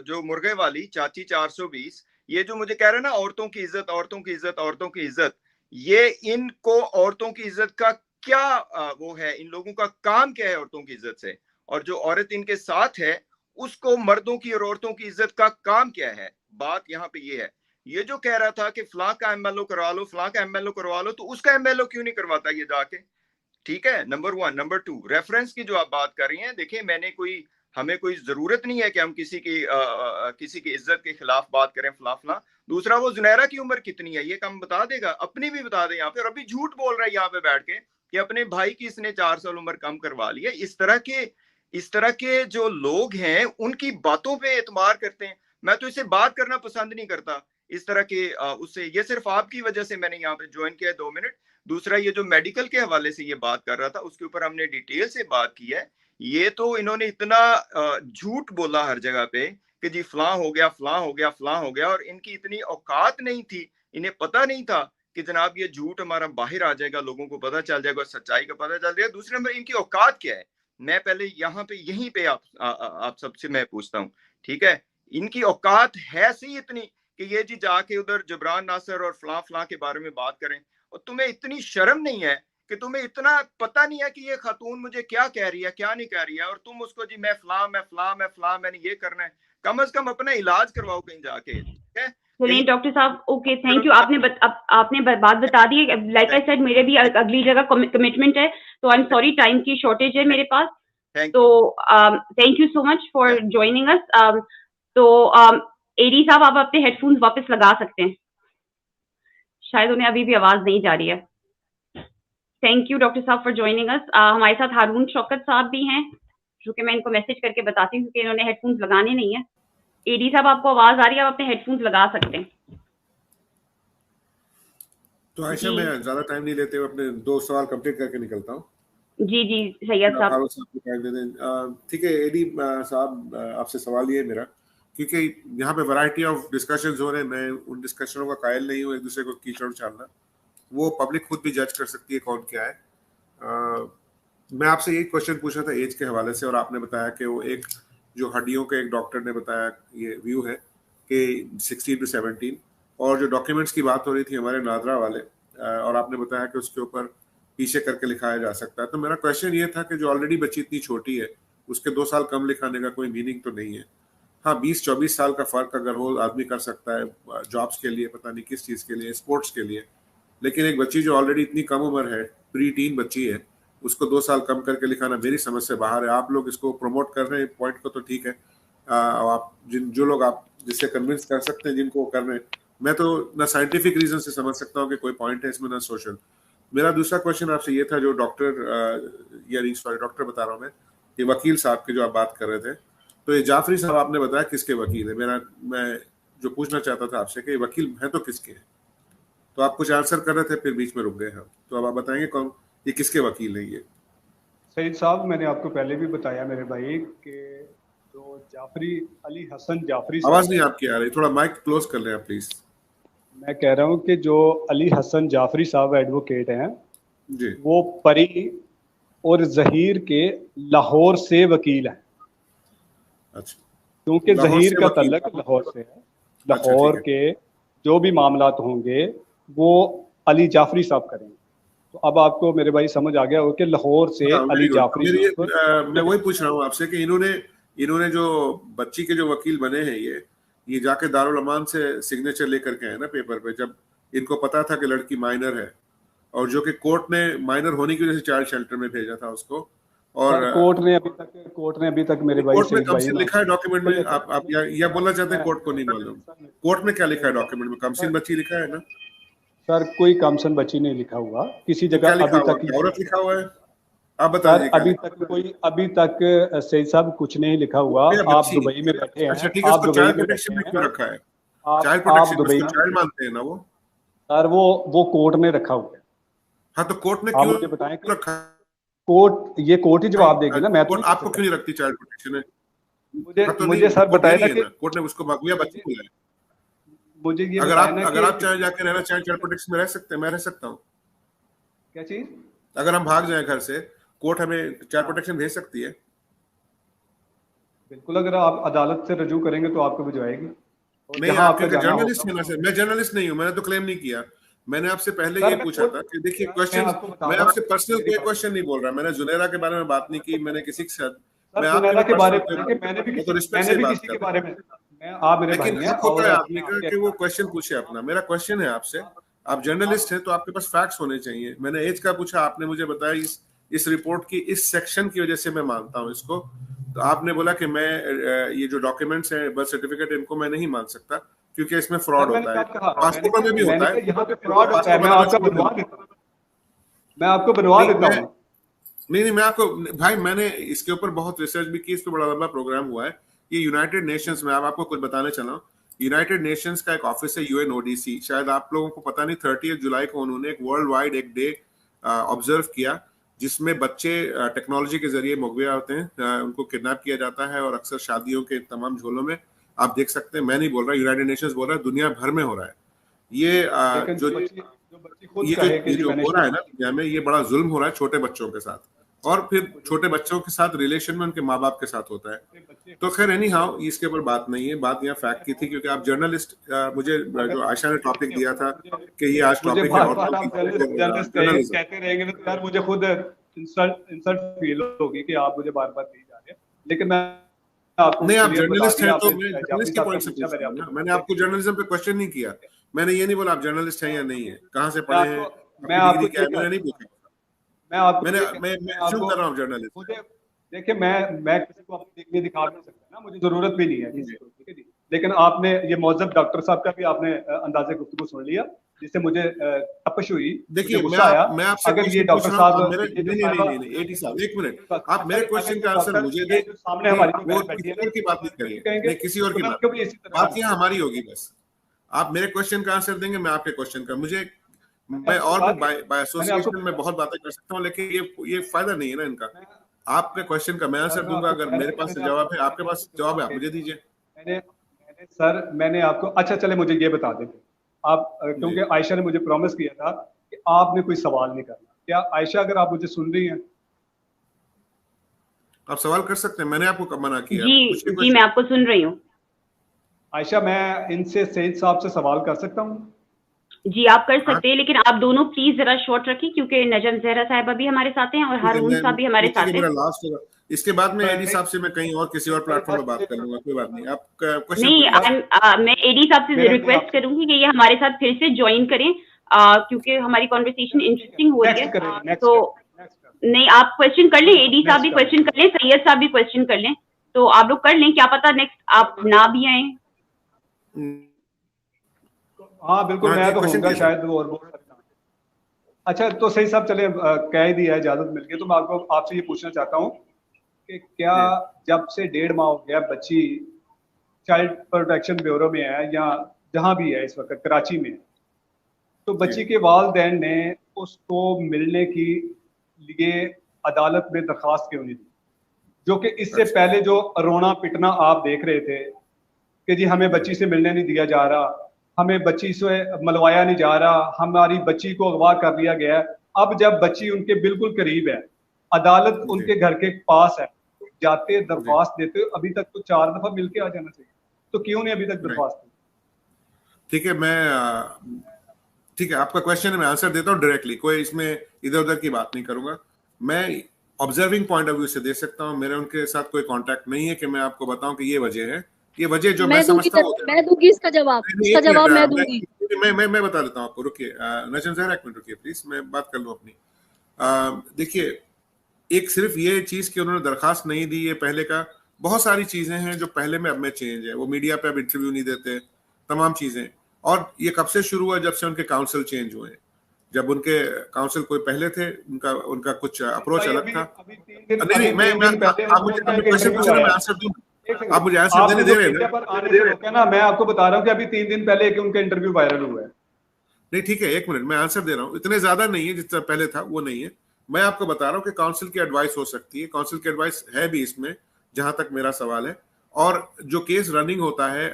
जो मुर्गे वाली चाची 420, ये जो मुझे कह रहे हैं ना, औरतों की इज्जत, औरतों की इज्जत, औरतों की इज्जत, ये इनको औरतों की इज्जत का क्या वो है, इन लोगों का काम क्या है औरतों की इज्जत से, और जो औरत इनके साथ है उसको मर्दों की और औरतों की इज्जत का काम क्या है। बात यहाँ पे ये है। ये जो कह रहा था कि फलां का एमएलओ करवा लो, फलां का एमएलओ करवा लो, तो उसका एमएलओ क्यों नहीं करवाता ये जाके, ठीक है। नंबर 1। नंबर 2, रेफरेंस की जो आप बात कर रही हैं, देखिए हमें कोई जरूरत नहीं है कि हम किसी की इज्जत के खिलाफ बात करें, फला। दूसरा, वो जुनैरा की उम्र कितनी है ये कम बता देगा, अपनी भी बता दे यहाँ पे, और अभी झूठ बोल रहा है यहाँ पे बैठ के कि अपने भाई की इसने 4 साल उम्र कम करवा ली है। इस तरह के जो लोग हैं उनकी बातों पे एतमार करते हैं। मैं तो इसे बात करना पसंद नहीं करता इस तरह के उससे। ये सिर्फ आपकी वजह से मैंने यहाँ पे ज्वाइन किया 2 मिनट। दूसरा, ये जो मेडिकल के हवाले से ये बात कर रहा था, उसके ऊपर हमने डिटेल से बात की है। ये तो इन्होंने इतना झूठ बोला हर जगह पे कि जी फलां हो गया, फलां हो गया, फलां हो गया, और इनकी इतनी औकात नहीं थी, इन्हें पता नहीं था कि जनाब ये झूठ हमारा बाहर आ जाएगा, लोगों को पता चल जाएगा, सच्चाई का पता चल जाएगा। दूसरे नंबर, इनकी औकात क्या है, मैं पहले यहाँ पे यहीं पे आप सबसे मैं पूछता हूँ, ठीक है। इनकी औकात है सही इतनी कि ये जी जाके उधर जबरान नासर और फलां के बारे में बात करें, और तुम्हें इतनी शर्म नहीं है कि तुम्हें इतना पता नहीं है कि ये खातून मुझे क्या कह रही है, क्या नहीं कह रही है, और तुम उसको जी मैं फलां मैंने ये करना है। कम से कम अपना इलाज करवाओ कहीं जाके, ठीक है। नहीं डॉक्टर साहब, ओके थैंक यू, आपने बात बता दी। लाइक आई सेड, मेरे भी अगली जगह कमिटमेंट है, तो आई एम सॉरी, टाइम की शॉर्टेज है मेरे पास। तो thank you so much for joining us. तो एडी साहब आप अपने हेडफोन्स वापस लगा सकते हैं, शायद उन्हें अभी भी आवाज नहीं जा रही है। थैंक यू डॉक्टर साहब फॉर ज्वाइनिंग अस। हमारे साथ हारून शौकत साहब भी हैं, जो कि मैं इनको मैसेज करके बताती हूँ क्योंकि इन्होंने हेडफोन्स लगाने नहीं है। एडी साहब आपको आवाज आ रही है, आप अपने हेडफोन्स लगा सकते हैं। तो आयशा, मैं ज्यादा टाइम नहीं लेते हुए अपने 2 सवाल कंप्लीट करके निकलता हूँ। जी सैयद साहब, ठीक है। एडी साहब, आपसे सवाल ये है मेरा क्योंकि यहाँ पे वैरायटी ऑफ डिस्कशंस हो रहे हैं, मैं उन डिस्कशनों का कायल नहीं हूँ एक दूसरे को कीचड़ उछालना, वो पब्लिक खुद भी जज कर सकती है कौन क्या है। मैं आपसे यही क्वेश्चन पूछा था एज के हवाले से, और आपने बताया कि वो एक जो हड्डियों के एक डॉक्टर ने बताया ये व्यू है कि 16 to 17, और जो डॉक्यूमेंट्स की बात हो रही थी हमारे नादरा वाले, और आपने बताया कि उसके ऊपर पीछे करके लिखाया जा सकता है। तो मेरा क्वेश्चन ये था कि जो ऑलरेडी बच्ची इतनी छोटी है उसके 2 साल कम लिखाने का कोई मीनिंग तो नहीं है। हाँ, 20-24 साल का फर्क अगर हो आदमी कर सकता है जॉब्स के लिए, पता नहीं किस चीज़ के लिए, स्पोर्ट्स के लिए, लेकिन एक बच्ची जो ऑलरेडी इतनी कम उम्र है, प्री टीन बच्ची है, उसको 2 साल कम करके लिखाना मेरी समझ से बाहर है। आप लोग इसको प्रमोट कर रहे हैं पॉइंट को तो ठीक है, आप जो लोग आप जिससे कन्विंस कर सकते हैं जिनको कर रहे हैं, मैं तो ना साइंटिफिक रीजन से समझ सकता हूँ कि कोई पॉइंट है इसमें, ना सोशल। मेरा दूसरा क्वेश्चन आपसे ये था, जो डॉक्टर बता रहा हूँ मैं, ये वकील साहब की जो आप बात कर रहे थे, तो ये जाफरी साहब आपने बताया किसके वकील है, मैं जो पूछना चाहता था आपसे कि वकील है तो किसके हैं, तो आप कुछ आंसर कर रहे थे फिर बीच में रुक गए हम, तो अब आप बताएंगे कौन ये किसके वकील है ये? सईद साहब, मैंने आपको पहले भी बताया मेरे भाई कि जो जाफरी अली हसन जाफरी, आवाज नहीं आपकी आ रही, थोड़ा माइक क्लोज कर लें आप प्लीज। मैं कह रहा हूँ कि जो अली हसन जाफरी साहब एडवोकेट हैं जी, वो परी और जहीर के लाहौर से वकील हैं। अच्छा, क्योंकि लाहौर जहीर से का वकील। तल्लक लाहौर से है, अच्छा, लाहौर ठीक है। के जो भी मामलात होंगे वो अली जाफरी साहब करेंगे। तो अब आपको मेरे भाई समझ आ गया हो कि लाहौर से हाँ, अली very good। जाफरी साहब मैं वही पूछ रहा हूँ आपसे कि इन्होंने जो बच्ची के जो वकील बने हैं ये जाके दारुल अमान से सिग्नेचर लेकर के आए ना पेपर पे, जब इनको पता था कि लड़की माइनर है, और जो कि कोर्ट ने माइनर होने की वजह से चाइल्ड शेल्टर में भेजा था उसको, और कोर्ट ने अभी तक मेरे भाई कोर्ट में सईद भाई कमसिन लिखा है डॉक्यूमेंट में, आप या बोलना चाहते हैं कोर्ट को नहीं मालूम? कोर्ट में क्या लिखा है डॉक्यूमेंट में? कमसिन बच्ची लिखा है ना सर, कोई कमसन बच्ची नहीं लिखा हुआ किसी क्या जगह लिखा अभी हुआ? तक। औरत लिखा हुआ है? आप बता सर दीजिए। अभी तक सईद साहब कुछ नहीं लिखा हुआ। आप दुबई में बैठे हैं, अच्छा, ठीक है, आप उसको दुबई चाइल्ड में प्रोटेक्शन में बैठे क्यों हैं, रखा है? चाइल्ड आप प्रोटेक्शन में दुबई उसको चाइल्ड मानते हैं ना वो? सर वो कोर्ट ने रखा हुआ है। हाँ, तो कोर्ट ने आप क्यों मुझे बताएं कि रखा है? कोर्ट ही जवाब देगी ना, मैं तो कोर्ट नहीं आपको क्यों नहीं रखती चाइल्ड प्रोटेक्शन में? मुझे सर बताया था कि कोर्ट ने उसको भगविया बच्ची को लाया। मुझे ये अगर बताया ना आप कि चाहे जाके रहना चाहें चाइल्ड प्रोटेक्शन में रह सकते हैं, मैं रह सकता हूँ। क्या चीज? अगर हम भाग जाएं घर से, कोर्ट हमें चाइल्ड प्रोटेक्शन भेज सकती है। बिल्कुल, अगर आप अदालत से रजू करेंगे तो आपको भिजवाएगी। नहीं, आप क्योंकि जर्नलिस्ट हैं ना सर, मैं जर्नलिस्ट नहीं हूँ, मैंने तो क्लेम नहीं किया। मैंने आपसे पहले ये पूछा था कि देखिए क्वेश्चन, मैं आपसे पर्सनल कोई क्वेश्चन नहीं बोल रहा, मैंने जुनेरा के बारे में बात नहीं की, मैंने किसी के साथ, मैं जुनेरा के बारे में मैंने भी किसी के बारे में, आप मेरे भाई लेकिन हैं, हक होता है आदमी का कि वो क्वेश्चन पूछे अपना। मेरा क्वेश्चन है आपसे, आप जर्नलिस्ट हैं तो आपके पास फैक्ट्स होने चाहिए। मैंने एज का पूछा, आपने मुझे बताया इस रिपोर्ट की इस सेक्शन की वजह से मैं मानता हूँ इसको, तो आपने बोला कि मैं ये जो डॉक्यूमेंट्स हैं, बर्थ सर्टिफिकेट, इनको मैं नहीं मान सकता क्योंकि इसमें फ्रॉड होता है। पासपोर्ट में भी होता है, यहाँ पे फ्रॉड होता है, मैं आपको बनवा देता हूँ। नहीं, मैं आपको भाई, मैंने इसके ऊपर बहुत रिसर्च भी की, इस पर बड़ा लंबा प्रोग्राम हुआ है। ये यूनाइटेड नेशंस में, आपको कुछ बताने चला हूँ, यूनाइटेड नेशंस का एक ऑफिस है UNODC, शायद आप लोगों को पता नहीं, 30 जुलाई को उन्होंने एक वर्ल्ड वाइड एक डे ऑब्जर्व किया जिसमें बच्चे टेक्नोलॉजी के जरिए मुगविया होते हैं, उनको किडनैप किया जाता है, और अक्सर शादियों के तमाम झोलों में आप देख सकते हैं। मैं नहीं बोल रहा, यूनाइटेड नेशंस बोल रहा है, दुनिया भर में हो रहा है ये जो हो रहा है ना दुनिया में, ये बड़ा जुल्म हो रहा है छोटे बच्चों के साथ, और फिर छोटे बच्चों के साथ रिलेशन में उनके माँ बाप के साथ होता है। तो खैर एनी हाउ, इसके ऊपर बात नहीं है, बात यहाँ फैक्ट की थी, क्योंकि आप जर्नलिस्ट, मुझे जो आयशा ने टॉपिक दिया था कि ये आज टॉपिक है, और कहते रहेंगे ना यार, मुझे खुद इंसल्ट फील होगी कि आप मुझे बार बार नहीं जा रहे, लेकिन मैं नहीं, आप जर्नलिस्ट हैं तो मैं जर्नलिस्ट के पॉइंट से पूछ रहा हूं। मैंने आपको जर्नलिज्म पे क्वेश्चन नहीं किया, मैंने ये नहीं बोला आप जर्नलिस्ट हैं या नहीं है, कहाँ से पढ़े हैं, मैं आपको क्या, मैंने नहीं पूछा, मैं शुरू कर रहा हूँ जर्नलिस्ट। मुझे देखिए, मैं किसी को अपनी डिग्री दिखा नहीं सकता ना, मुझे जरूरत भी नहीं है किसी को, ठीक है जी। लेकिन आपने ये मौजूद डॉक्टर साहब का भी आपने अंदाजे गुफ्तगू सुन लिया, जिससे मुझे तपश हुई। देखिए, मैं आपसे अगर ये डॉक्टर साहब, नहीं, एडी साहब, एक मिनट, आप मेरे क्वेश्चन का आंसर मुझे दे, सामने हमारी किसी और की बात नहीं करिए, किसी और की बात यहाँ हमारी होगी बस। आप मेरे क्वेश्चन का आंसर देंगे, मैं आपके क्वेश्चन का, मैं और भी बाय एसोसिएशन में बहुत बातें कर सकता हूँ, लेकिन ये फायदा नहीं है ना इनका। आपके क्वेश्चन का मैं आंसर दूंगा, अगर मेरे पास जवाब है, आपके पास जवाब है, आप मुझे दीजिए। सर मैंने आपको, अच्छा चले मुझे ये बता देते आप, क्योंकि आयशा ने मुझे प्रॉमिस किया था कि आपने कोई सवाल नहीं करना। क्या आयशा, अगर आप मुझे सुन रही हैं? आप सवाल कर सकते हैं, मैंने आपको कब मना किया? जी मैं आपको सुन रही हूँ। आयशा, मैं इनसे सईद साहब से सवाल कर सकता हूँ? जी आप कर सकते हैं, लेकिन आप दोनों प्लीज जरा शॉर्ट रखिए, क्योंकि नजम जहरा साहिबा भी हमारे साथ हैं और हारून साहब भी हमारे साथ हैं। मेरा लास्ट होगा, इसके बाद में एडी साहब से मैं कहीं और किसी और प्लेटफॉर्म पे बात कर लूंगा, कोई बात नहीं। आप क्वेश्चन नहीं, मैं एडी साहब से रिक्वेस्ट करूंगी कि ये हमारे साथ फिर से ज्वाइन करें, क्योंकि हमारी कॉन्वर्सेशन इंटरेस्टिंग हो रही है। तो नहीं, आप क्वेश्चन कर लें, एडी साहब भी क्वेश्चन कर लें, सैयद साहब भी क्वेश्चन कर लें, तो आप लोग कर लें, क्या पता नेक्स्ट आप ना भी आए। हाँ बिल्कुल, मैं तो होऊंगा शायद और बोल सकता हूँ। अच्छा तो सही साहब, चले कह ही दिया है, इजाजत मिल गई, तो मैं आपसे ये पूछना चाहता हूँ कि क्या जब से 1.5 माह हो गया बच्ची चाइल्ड प्रोटेक्शन ब्यूरो में है या जहाँ भी है इस वक्त कराची में, तो बच्ची के वालिदैन ने उसको मिलने की लिए अदालत में दरख्वास्त क्यों नहीं दी? जो कि इससे पहले जो रोना पिटना आप देख रहे थे कि जी हमें बच्ची से मिलने नहीं दिया जा रहा, हमें बच्ची से मिलवाया नहीं जा रहा, हमारी बच्ची को अगवा कर लिया गया है। अब जब बच्ची उनके बिल्कुल करीब है, अदालत उनके घर के पास है, जाते दरख्वास्त देते, अभी तक तो 4 दफा मिलके आ जाना चाहिए, तो क्यों नहीं अभी तक दरख्वास्त दी? ठीक है, आपका क्वेश्चन है, मैं आंसर देता हूँ डायरेक्टली, कोई इसमें इधर उधर की बात नहीं करूंगा। मैं ऑब्जर्विंग पॉइंट ऑफ व्यू से दे सकता हूँ, मेरे उनके साथ कोई कांटेक्ट नहीं है कि मैं आपको बताऊं कि ये वजह है, ये वजह जो मैं समझता हूँ। मैं दूंगी इसका जवाब, मैं दूंगी। मैं बता देता हूँ आपको, रुकिए नजम ज़हरा, एक मिनट रुकिए प्लीज, मैं बात कर लूँ अपनी। देखिए, एक सिर्फ ये चीज कि उन्होंने दरखास्त नहीं दी, ये पहले का, बहुत सारी चीजें हैं जो पहले में अब में चेंज है। वो मीडिया पे अब इंटरव्यू नहीं देते, तमाम चीजें। और ये कब से शुरू हुआ? जब से उनके काउंसिल चेंज हुए। जब उनके काउंसिल कोई पहले थे, उनका कुछ अप्रोच अलग था। नहीं, आप मुझे क्वेश्चन पूछ रहे हैं, मैं आंसर दूं, आप मुझे आंसर देने दे रहे हैं ना? मैं आपको बता रहा हूँ कि अभी 3 दिन पहले कि उनका इंटरव्यू वायरल हुआ है। नहीं ठीक है, 1 मिनट, मैं आंसर दे रहा हूँ। इतने ज्यादा नहीं है जितना पहले था, वो नहीं है। मैं आपको बता रहा हूँ कि काउंसिल की एडवाइस हो सकती है, काउंसिल की एडवाइस है भी इसमें, जहां तक मेरा सवाल है। और जो केस रनिंग होता है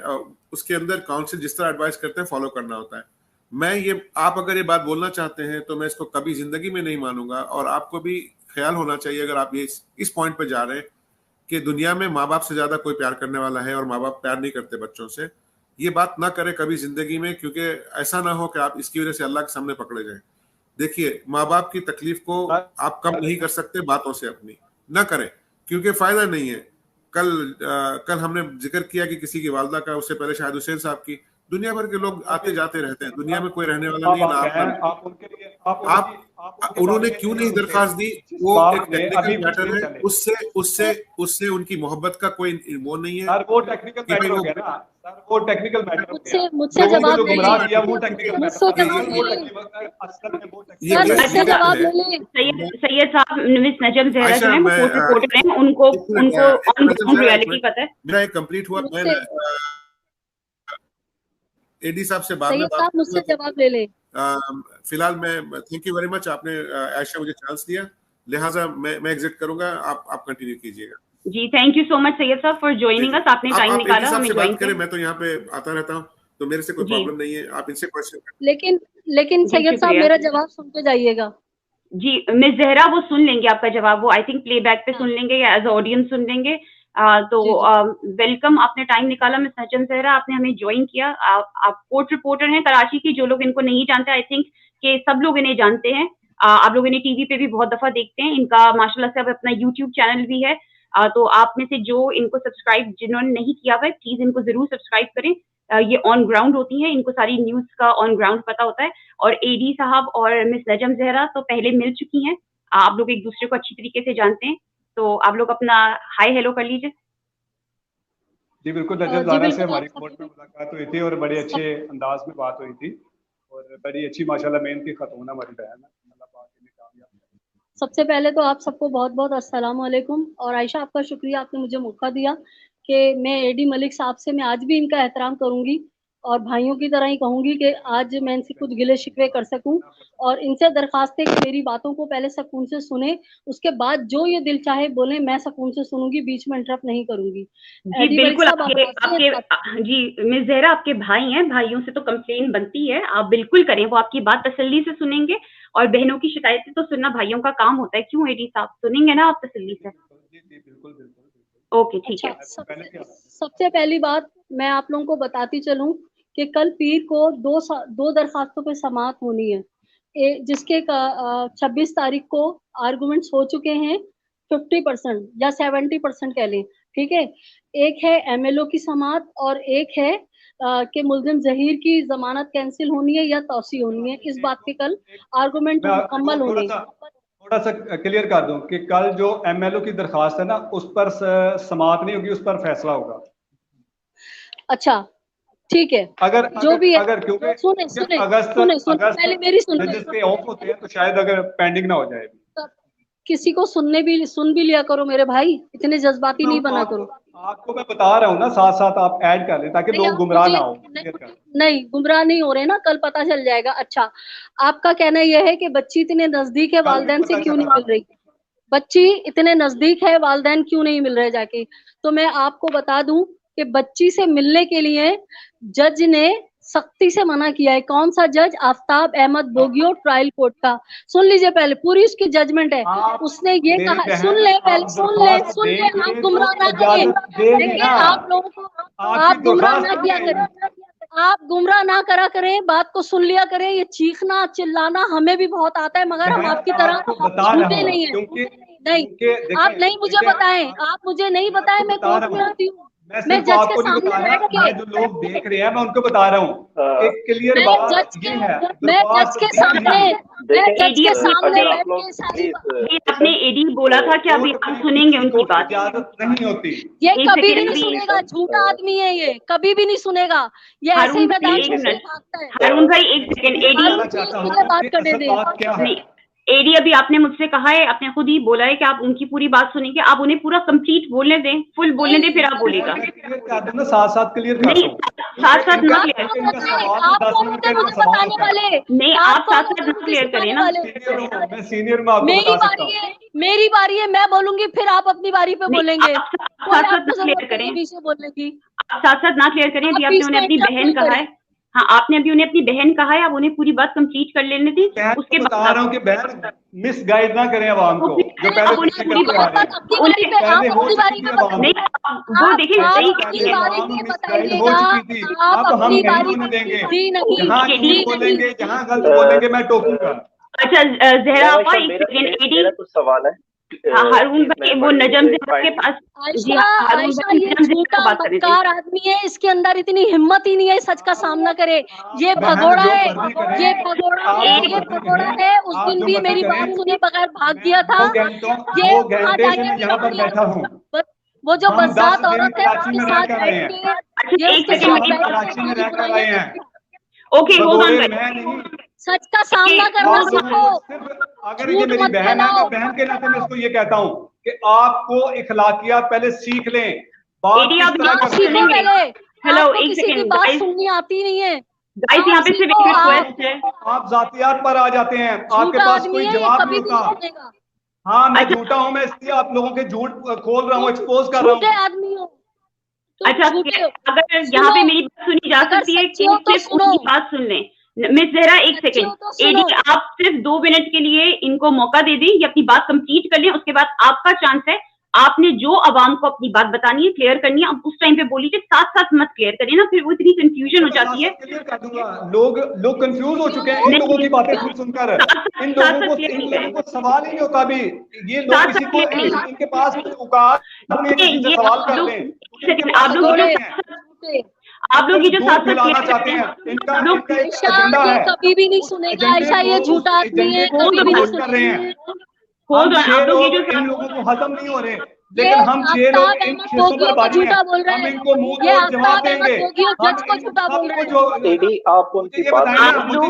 उसके अंदर काउंसिल जिस तरह एडवाइस करते हैं फॉलो करना होता है। आप अगर ये बात बोलना चाहते हैं तो मैं इसको कभी जिंदगी में नहीं मानूंगा। और आपको भी ख्याल होना चाहिए, अगर आप ये इस पॉइंट पे जा रहे हैं कि दुनिया में माँ बाप से ज्यादा कोई प्यार करने वाला है और माँ बाप प्यार नहीं करते बच्चों से, ये बात ना करें कभी जिंदगी में, क्योंकि ऐसा ना हो कि आप इसकी वजह से अल्लाह के सामने पकड़े जाए। देखिए, माँ बाप की तकलीफ को आप कम नहीं कर सकते बातों से, अपनी ना करें, क्योंकि फायदा नहीं है। कल हमने जिक्र किया कि किसी की वालदा का, उससे पहले शायद हुसैन साहब की। दुनिया भर के लोग आते जाते रहते हैं, दुनिया में कोई रहने वाला नहीं है ना। उन्होंने क्यों नहीं दरखास्त दी, वो एक टेक्निकल मैटर है। उससे उनकी मोहब्बत का कोई वो नहीं है। वो टेक्निकल मैटर हो गया ना सर, वो टेक्निकल मैटर हो गया। मुझसे जवाब ले ले, वो टेक्निकल मैटर। सैयद साहब, मिस नजम जहरा जो है वो कोर्ट रिपोर्टर हैं, उनको ऑन ग्राउंड रियलिटी पता है। मेरा एक कंप्लीट हुआ, मैं एडी साहब से बाद में बात, मुझसे जवाब ले ले। फिलहाल मैं थैंक यू वेरी मच, आपने आयशा मुझे चांस दिया, लिहाजा मैं एग्जिट करूंगा, आप कंटिन्यू कीजिएगा। जी thank you so much Syed sahab for joining us, आपने टाइम निकाला हमें ज्वाइन करें। मैं तो यहाँ पे आता रहता हूँ, तो मेरे से कोई प्रॉब्लम नहीं है, आप इनसे क्वेश्चन। लेकिन सैयद साहब मेरा जवाब सुन के जाइएगा। जी मिस जहरा, वो सुन लेंगे आपका जवाब, वो आई थिंक प्लेबैक पे सुन लेंगे या एज ऑडियंस सुन लेंगे। तो वेलकम, आपने टाइम निकाला मिस नजम जहरा, आपने हमें ज्वाइन किया। आप कोर्ट रिपोर्टर हैं कराची की, जो लोग इनको नहीं जानते, आई थिंक कि सब लोग इन्हें जानते हैं। आप लोग इन्हें टीवी पे भी बहुत दफा देखते हैं, इनका माशाल्लाह से अब अपना यूट्यूब चैनल भी है। तो आप में से जो इनको सब्सक्राइब जिन्होंने नहीं किया हुआ है, प्लीज इनको जरूर सब्सक्राइब करें। ये ऑन ग्राउंड होती हैं, इनको सारी न्यूज का ऑन ग्राउंड पता होता है। और एडी साहब और मिस नजम जहरा तो पहले मिल चुकी हैं, आप लोग एक दूसरे को अच्छी तरीके से जानते हैं, तो आप लोग अपना हाय हेलो कर लीजिए। जी बिल्कुल, नजम जहरा से हमारी कोर्ट में मुलाकात हुई थी और बड़े अच्छे अंदाज में बात हुई थी, और बड़ी अच्छी माशाल्लाह मेहनती खातून हमारी बहन है। सबसे पहले तो आप सबको बहुत बहुत अस्सलाम वालेकुम। और आयशा, आपका शुक्रिया, आपने मुझे मौका दिया कि मैं एडी मलिक साहब से मैं आज भी इनका एहतराम करूंगी और भाइयों की तरह ही कहूंगी कि आज मैं इनसे कुछ गिले शिकवे कर सकूं, और इनसे दरखास्त है कि मेरी बातों को पहले सुकून से सुने, उसके बाद जो ये दिल चाहे बोले, मैं सुकून से सुनूंगी, बीच में इंटरप्ट नहीं करूंगी। जी बिल्कुल, आपके जी मिस जहरा आपके भाई हैं, भाइयों से तो कंप्लेन बनती है, आप बिल्कुल करें, वो आपकी बात तसल्ली से सुनेंगे, और बहनों की शिकायतें तो सुनना भाइयों का काम होता है। क्यों एडी साहब, सुनेंगे ना आप तसल्ली से? ओके ठीक है। सबसे पहली बात मैं आप लोगों को बताती चलूं कि कल पीर को दो दरखास्तों पे समाअत होनी है, जिसके 26 तारीख को आर्गुमेंट्स हो चुके हैं 50% या 70% कह लें, ठीक है। एक है MLO की समाअत और एक है कि मुल्जिम जहीर की जमानत कैंसिल होनी है या तौसी होनी है। इस बात के कल आर्गुमेंट मुकम्मल होने। थोड़ा सा क्लियर कर दूं कि कल जो MLO की दरखास्त है ना, उस पर समाअत नहीं होगी, उस पर फैसला होगा। अच्छा ठीक है, अगर जो भी है, अगर क्योंकि अगस्त पहले मेरी सुन पे ऑफ होते हैं तो शायद अगर पेंडिंग ना हो जाए। किसी को सुन भी लिया करो मेरे भाई, इतने जज्बाती नहीं बना करो। आपको मैं बता रहा हूँ ना, साथ साथ आप ऐड कर लें ताकि लोग गुमराह ना हो। नहीं गुमराह नहीं हो रहे ना, कल पता चल जाएगा। अच्छा, आपका कहना यह है कि बच्ची इतने नजदीक है, वालिदैन से क्यों नहीं मिल रही? बच्ची इतने नजदीक है, वालिदैन क्यों नहीं मिल रहे जाके? तो मैं आपको बता दूं कि बच्ची से मिलने के लिए जज ने सख्ती से मना किया है। कौन सा जज? आफ्ताब अहमद बोगियो, ट्रायल कोर्ट का। सुन लीजिए, पहले पूरी उसकी जजमेंट है। उसने ये कहा, सुन ले पहले, सुन ले, आप गुमराह ना करें। देखिए, आप लोगों को आप गुमराह ना किया करें, आप गुमराह ना करा करें, बात को सुन लिया करें। ये चीखना चिल्लाना हमें भी बहुत आता है, मगर हम आपकी तरह झूठे नहीं है। नहीं, आप नहीं मुझे बताएं, आप मुझे नहीं बताएं, मैं कोर्ट में आती हूँ, मैं जज के सामने बैठ के, जो लोग देख रहे हैं मैं उनको बता रहा हूँ एक क्लियर बात ये है। मैं जज के सामने बैठ के आपने एडी बोला था कि अभी आप सुनेंगे उनकी बात, इजाजत नहीं होती। ये कभी भी नहीं सुनेगा, झूठा आदमी है ये, कभी भी नहीं सुनेगा ये, ऐसे मैदान से भागता है। हारून भाई एक सेकंड, एडी बात करने दे। एडी अभी आपने मुझसे कहा है, आपने खुद ही बोला है कि आप उनकी पूरी बात सुनेंगे, आप उन्हें पूरा कंप्लीट बोलने दें, फुल बोलने दें, फिर आप बोलेगा। साथ क्लियर कर नहीं, साथ ना क्लियर नहीं, आप साथ ना क्लियर करें ना। मैं सीनियर में आपको बता सकता हूं। मेरी बारी है, मैं बोलूंगी, फिर आप अपनी बारी पे बोलेंगे। साथ ना क्लियर करें, बोलने आप साथ ना क्लियर करें। अभी आपने उन्हें अपनी बहन कहा है, हाँ आपने अभी उन्हें अपनी बहन कहा है, आप उन्हें पूरी बात कंप्लीट कर लेने थी, उसके बाद बता रहा हूं कि बहन मिसगाइड ना करें आवाम को, जो पहले वो देखिए सही बोलेंगे, जहाँ गलत बोलेंगे मैं टोकूंगा। अच्छा जहरा आपा, एडी कुछ सवाल है। हारून भाई, वो नजम के पास, मक्कार आदमी है, इसके अंदर इतनी हिम्मत ही नहीं है सच का सामना करे। ये भगोड़ा है, ये भगोड़ा है। उस दिन भी मेरी बात सुने बगैर भाग गया था। ये यहाँ पर बैठा हूँ, वो जो बज़ात औरत है उसके साथ बैठ के, ओके होल्ड सच का सामना करना सीखो। अगर ये मेरी बहन है, मैं बहन के नाते मैं इसको ये कहता हूँ कि आपको इखलाकियात पहले सीख लें। हेलो एक सेकंड, बात सुननी आती नहीं है गाइस, यहाँ पे सिर्फ एक रिक्वेस्ट है, आप जातियात पर आ जाते हैं, आपके पास कोई जवाब नहीं होता। हाँ मैं झूठा हूँ, मैं इसलिए आप लोगों के झूठ खोल रहा हूँ, एक्सपोज कर रहा हूँ। आदमी हो। अच्छा, अगर यहाँ पे मेरी बात सुनी जा सकती है कि सिर्फ उनकी बात सुन लें। मिस जहरा एक सेकंड, एडी आप सिर्फ 2 मिनट के लिए इनको मौका दे दें, ये अपनी बात कंप्लीट कर लें, उसके बाद आपका चांस है। आपने जो अवाम को अपनी बात बतानी है, क्लियर करनी है, अब उस टाइम पे बोलिए, साथ साथ मत क्लियर करें ना, फिर वो इतनी कंफ्यूजन हो जाती है। लोग कंफ्यूज हो चुके हैं इन लोगों की बातें सुनकर। इन लोगों को सवाल ही नहीं होता भी, ये लोग किसी को इनके पास औकात सवाल कर लें। आप लोग ये जो साथ साथ चाहते हैं, इनका कभी भी नहीं सुनेगा। ऐसा ये झूठा आदमी है, कभी भी नहीं सुन रहे हैं। इन लोगों को हजम नहीं हो रहे, लेकिन हम 6 लोग इन 600 पर बाजी हैं, हम इनको मुंह तोड़ जवाब देंगे। एडी आप उनकी बात मुझे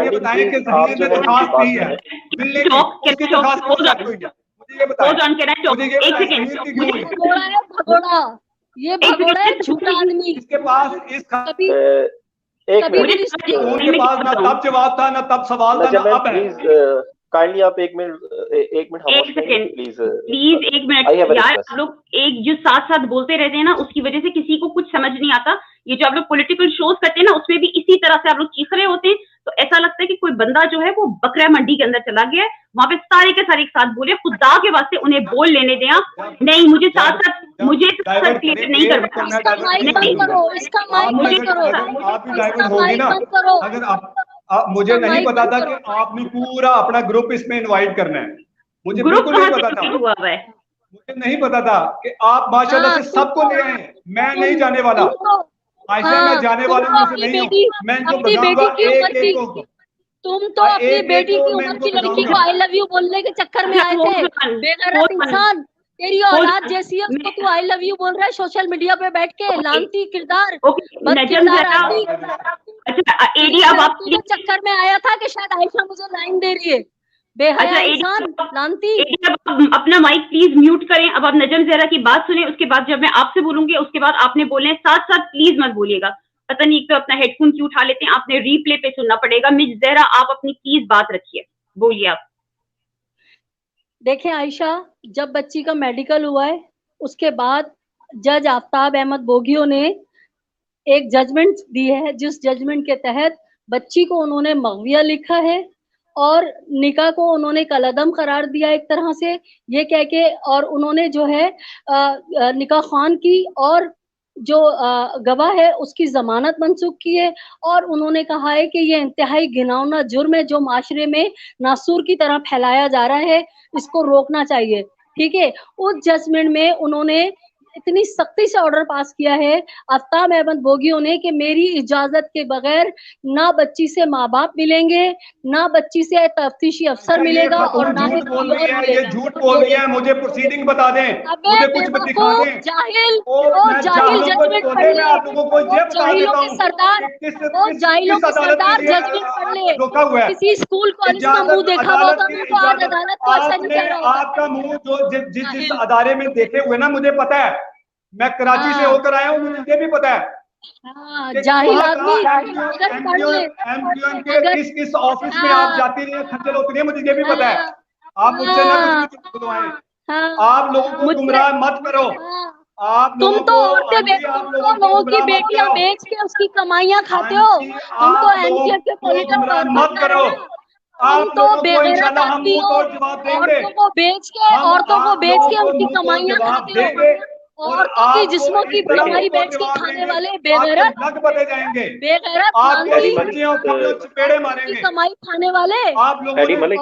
बताएं कि ज़हीर ने दरखास्त दी है, मिलने की उसकी दरखास्त क्यों हुई है, मुझे ये बताएं। भगोड़ा ये भगोड़ा है झूठा आदमी। इसके पास इस कभी उनके पास ना तब जवाब था ना तब सवाल था ना अब है। काइंडली आप एक मिनट प्लीज एक मिनट यार, आप लोग एक जो साथ साथ बोलते रहते हैं ना, उसकी वजह से किसी को कुछ समझ नहीं आता। ये जो आप लोग पॉलिटिकल शोज करते हैं ना, उसमें भी इसी तरह से आप लोग चीख रहे होते हैं, तो ऐसा लगता है कि कोई बंदा जो है वो बकरा मंडी के अंदर चला गया है, वहां पे सारे के सारे एक साथ बोले। खुदा के वास्ते उन्हें बोल लेने दें आप। नहीं, मुझे साथ साथ क्लियर नहीं करना। इसका माइक बंद करो, इसका माइक बंद करो, आप भी डाइवर्ट होगी ना। अगर आप मुझे नहीं पता था कि आपने पूरा अपना ग्रुप इसमें इनवाइट करना है, मुझे बिल्कुल नहीं पता था। मुझे नहीं पता था कि आप माशाल्लाह से सबको ले आए। मैं नहीं जाने वाला आयशा, मैं जाने वाला में से नहीं हूँ। मैं इनको बताऊंगा एक को। तुम तो अपनी बेटी की उम्र की लड़की को आई लव यू बोलने के चक्कर में आए थे। बेगैरत इंसान, तेरी औलाद जैसी है, उसको तू आई लव यू बोल रहा है सोशल मीडिया पे बैठ के। लानती किरदार, चक्कर में आया था कि शायद आयशा मुझे लाइन दे रही है। बेहया इंसान, लानती। अपना माइक प्लीज म्यूट करें। अब आप नजम ज़हरा की बात सुने, उसके बाद जब मैं आपसे बोलूंगी उसके बाद आपने बोलने, साथ साथ प्लीज मत बोलिएगा। पता नहीं, एक तो अपना हेडफोन क्यों उठा लेते हैं, आपने रीप्ले पे सुनना पड़ेगा। मिस ज़हरा, आप अपनी प्लीज बात रखिए, बोलिए आप। देखें आयशा, जब बच्ची का मेडिकल हुआ है उसके बाद जज आफ्ताब अहमद बोगियों ने एक जजमेंट दी है, जिस जजमेंट के तहत बच्ची को उन्होंने मगविया लिखा है और निकाह को उन्होंने कलअदम करार दिया एक तरह से, ये कह के। और उन्होंने जो है निकाह खान की और जो गवाह है उसकी जमानत मंसूख की है। और उन्होंने कहा है कि ये इंतहाई घिनौना जुर्म है जो माशरे में नासूर की तरह फैलाया जा रहा है, इसको रोकना चाहिए। ठीक है, उस जजमेंट में उन्होंने इतनी सख्ती से ऑर्डर पास किया है आफ्ताब अहमद बोगियों ने कि मेरी इजाजत के बगैर ना बच्ची से माँ बाप मिलेंगे, ना बच्ची से तफ्तीशी अफसर मिलेगा और ना ही कोई और मिलेगा। ये झूठ बोल रही है, मुझे प्रोसीडिंग बता दें, मुझे कुछ भी दिखा दें। जाहिल और जाहिल जजमेंट पढ़ ले, जाहिलों के सरदार और जाहिलों के सरदार जजमेंट पढ़ ले। किसी स्कूल कॉलेज का मुंह देखा हुआ होता तो आज अदालत को ऐसा नहीं कह रहा होता। आपका मुंह जो जिस अदारे में देखे हुए ना, मुझे पता है, मैं कराची से होकर आया हूँ, मुझे भी पता है। जाहिल आदमी किस ऑफिस में आप जाती रही खज्जल होती रही, मुझे ये भी पता है। आप मुझसे ना कुछ बुलवाएं, आप लोगों को गुमराह मत करो। आप तुम तो औरतें बेचते हो, लोगों की बेटियां बेच के उसकी कमाइयां खाते हो। तुम तो एनसीएफ के पॉलिटिकल मत करो। तुम तो बेगैरत आदमी हो, औरतों को बेच के उनकी कमाइयां खाते हो। औरतों की जिस्मों की कमाई बेच के खाने वाले बेगैरत, बेगैरत चपेड़े मारेंगे, कमाई खाने वाले, एडी मलिक,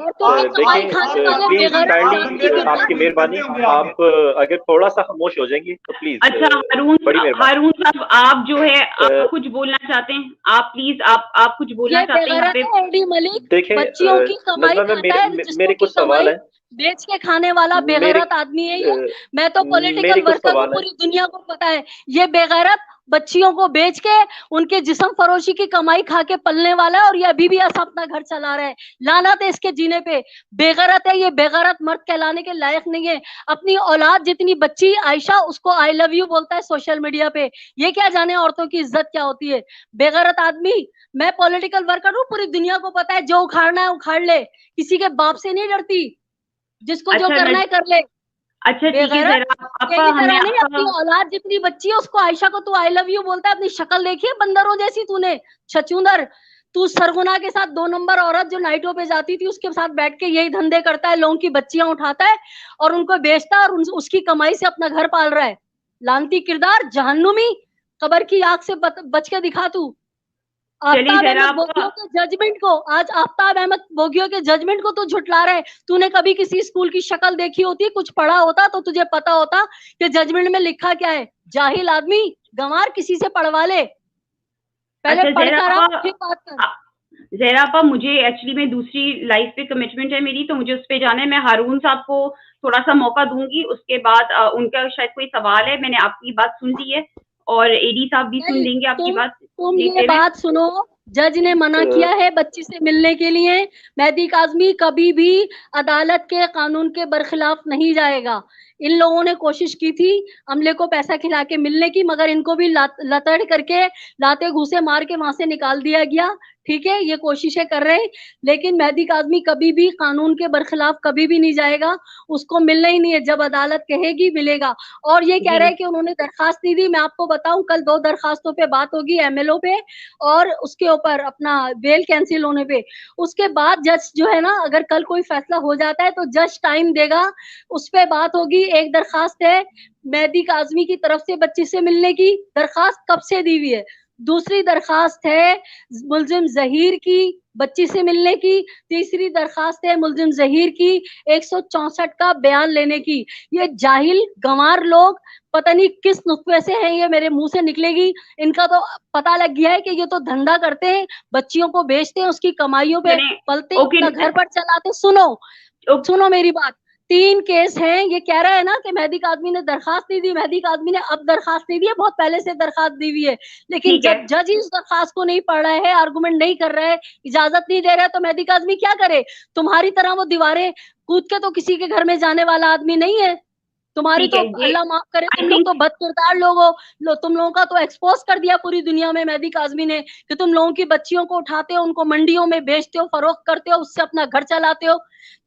आपकी मेहरबानी, आप अगर थोड़ा सा खामोश हो जाएंगी तो प्लीज। अच्छा हारून साहब, आप जो है आप कुछ बोलना चाहते हैं, आप प्लीज आप कुछ बोलना चाहते हैं। एडी मलिक बच्चियों की कमाई खाता है, मेरे कुछ सवाल है, बेच के खाने वाला बेगैरत आदमी है ये। मैं तो पॉलिटिकल वर्कर हूँ, पूरी दुनिया को पता है ये बेगैरत बच्चियों को बेच के उनके जिस्म फरोशी की कमाई खा के पलने वाला है और ये अभी भी ऐसा अपना घर चला रहा है। लानत है इसके जीने पे, बेगैरत है ये, बेगैरत मर्द कहलाने के लायक नहीं है। अपनी औलाद जितनी बच्ची आयशा, उसको आई लव यू बोलता है सोशल मीडिया पे, ये क्या जाने औरतों की इज्जत क्या होती है। बेगैरत आदमी। मैं पॉलिटिकल वर्कर हूँ, पूरी दुनिया को पता है, जो उखाड़ना है उखाड़ ले, किसी के बाप से नहीं डरती, जिसको जो करना है कर ले। अच्छा ठीक है, अपनी औलाद जितनी बच्ची है उसको आयशा को तू आई लव यू बोलता है। अपनी शक्ल देखी है बंदरों जैसी तूने, छचूंदर। तू सरगुना के साथ 2 नंबर औरत जो नाइटों पे जाती थी उसके साथ बैठ के यही धंधे करता है, लोगों की बच्चियां उठाता है और उनको बेचता है और उसकी कमाई से अपना घर पाल रहा है। लानती किरदार, जहन्नुमी, कब्र की आग से बच के दिखा तू। आफ्ताब अहमद बोगियों के जजमेंट को, आज आफ्ताब अहमद बोगियों के जजमेंट को तू झुटला रहा है। तूने कभी किसी स्कूल की शक्ल देखी होती, कुछ पढ़ा होता तो तुझे पता होता कि जजमेंट में लिखा क्या है। जाहिल आदमी, गंवार, किसी से पढ़वा ले, पहले पढ़कर आ फिर बात कर। ज़हरा आपा, मुझे एक्चुअली में दूसरी लाइफ पे कमिटमेंट है मेरी, तो मुझे उस पे जाना है। मैं हारून साहब को थोड़ा सा मौका दूंगी, उसके बाद उनका शायद कोई सवाल है। मैंने आपकी बात सुन ली है और एडी साहब भी सुन लेंगे आपकी बात। तुम ये बात सुनो, जज ने मना किया है बच्ची से मिलने के लिए। मेहदी काज़मी कभी भी अदालत के कानून के बरखिलाफ नहीं जाएगा। इन लोगों ने कोशिश की थी अमले को पैसा खिला के मिलने की, मगर इनको भी लतड़ करके लाते घूसे मार के वहां से निकाल दिया गया। ठीक है, ये कोशिशें कर रहे हैं, लेकिन मेहदी काज़मी कभी भी कानून के बरखिलाफ कभी भी नहीं जाएगा। उसको मिलना ही नहीं है, जब अदालत कहेगी मिलेगा। और ये कह रहा है कि उन्होंने दरखास्त नहीं दी। मैं आपको बताऊं, कल 2 दरखास्तों पे बात होगी, एमएलओ पे और उसके ऊपर अपना बेल कैंसिल होने पे। उसके बाद जज जो है ना, अगर कल कोई फैसला हो जाता है तो जज टाइम देगा, उस पे बात होगी। एक दरखास्त है मेहदी काज़मी की तरफ से बच्ची से मिलने की, दरखास्त कब से दी हुई है। दूसरी दरखास्त है मुलजिम जहीर की बच्ची से मिलने की। तीसरी दरखास्त है मुलजिम जहीर की 164 का बयान लेने की। ये जाहिल गंवार लोग पता नहीं किस नुक्ते से हैं, ये मेरे मुंह से निकलेगी। इनका तो पता लग गया है कि ये तो धंधा करते हैं, बच्चियों को बेचते हैं, उसकी कमाइयों पे पलते हैं, अपना घर पर चलाते। सुनो मेरी बात। 3 केस हैं। ये कह रहा है ना कि मेहदी काज़मी ने दरखास्त नहीं दी। मेहदी काज़मी ने अब दरखास्त नहीं दी है, बहुत पहले से दरखास्त दी हुई है। लेकिन जब जज इस दरखास्त को नहीं पढ़ रहा है, आर्गुमेंट नहीं कर रहा है, इजाजत नहीं दे रहा है, तो मेहदी काज़मी क्या करे। तुम्हारी तरह वो दीवारें कूद के तो किसी के घर में जाने वाला आदमी नहीं है। तुम्हारी तो अल्लाह माफ करे, तुम लोग तो बदकिरदार लोग हो। तुम लोगों का तो एक्सपोज कर दिया पूरी दुनिया में मेहदी काज़मी ने कि तुम लोगों की बच्चियों को उठाते हो, उनको मंडियों में बेचते हो, फरोख्त करते हो, उससे अपना घर चलाते हो।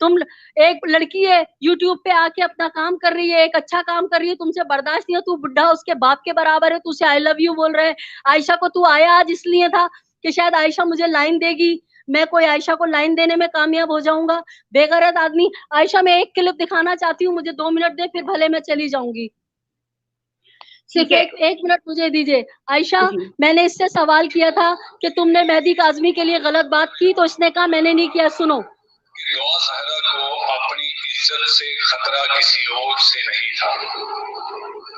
तुम एक लड़की है यूट्यूब पे आके अपना काम कर रही है, एक अच्छा काम कर रही है, तुमसे बर्दाश्त नहीं है। तू बुढ़ा उसके बाप के बराबर है, तू उसे आई लव यू बोल रहे है। आयशा को तू आया आज इसलिए था कि शायद आयशा मुझे लाइन देगी, मैं कोई आयशा को लाइन देने में कामयाब हो जाऊंगा। बेगैरत आदमी। आयशा, मैं एक क्लिप दिखाना चाहती हूँ, मुझे 2 मिनट दे, फिर भले मैं चली जाऊंगी। सिर्फ एक मिनट मुझे दीजिए। आयशा, मैंने इससे सवाल किया था कि तुमने मेहदी काज़मी के लिए गलत बात की, तो इसने कहा मैंने नहीं किया। सुनो। को अपनी इज्जत से खतरा किसी और से नहीं था,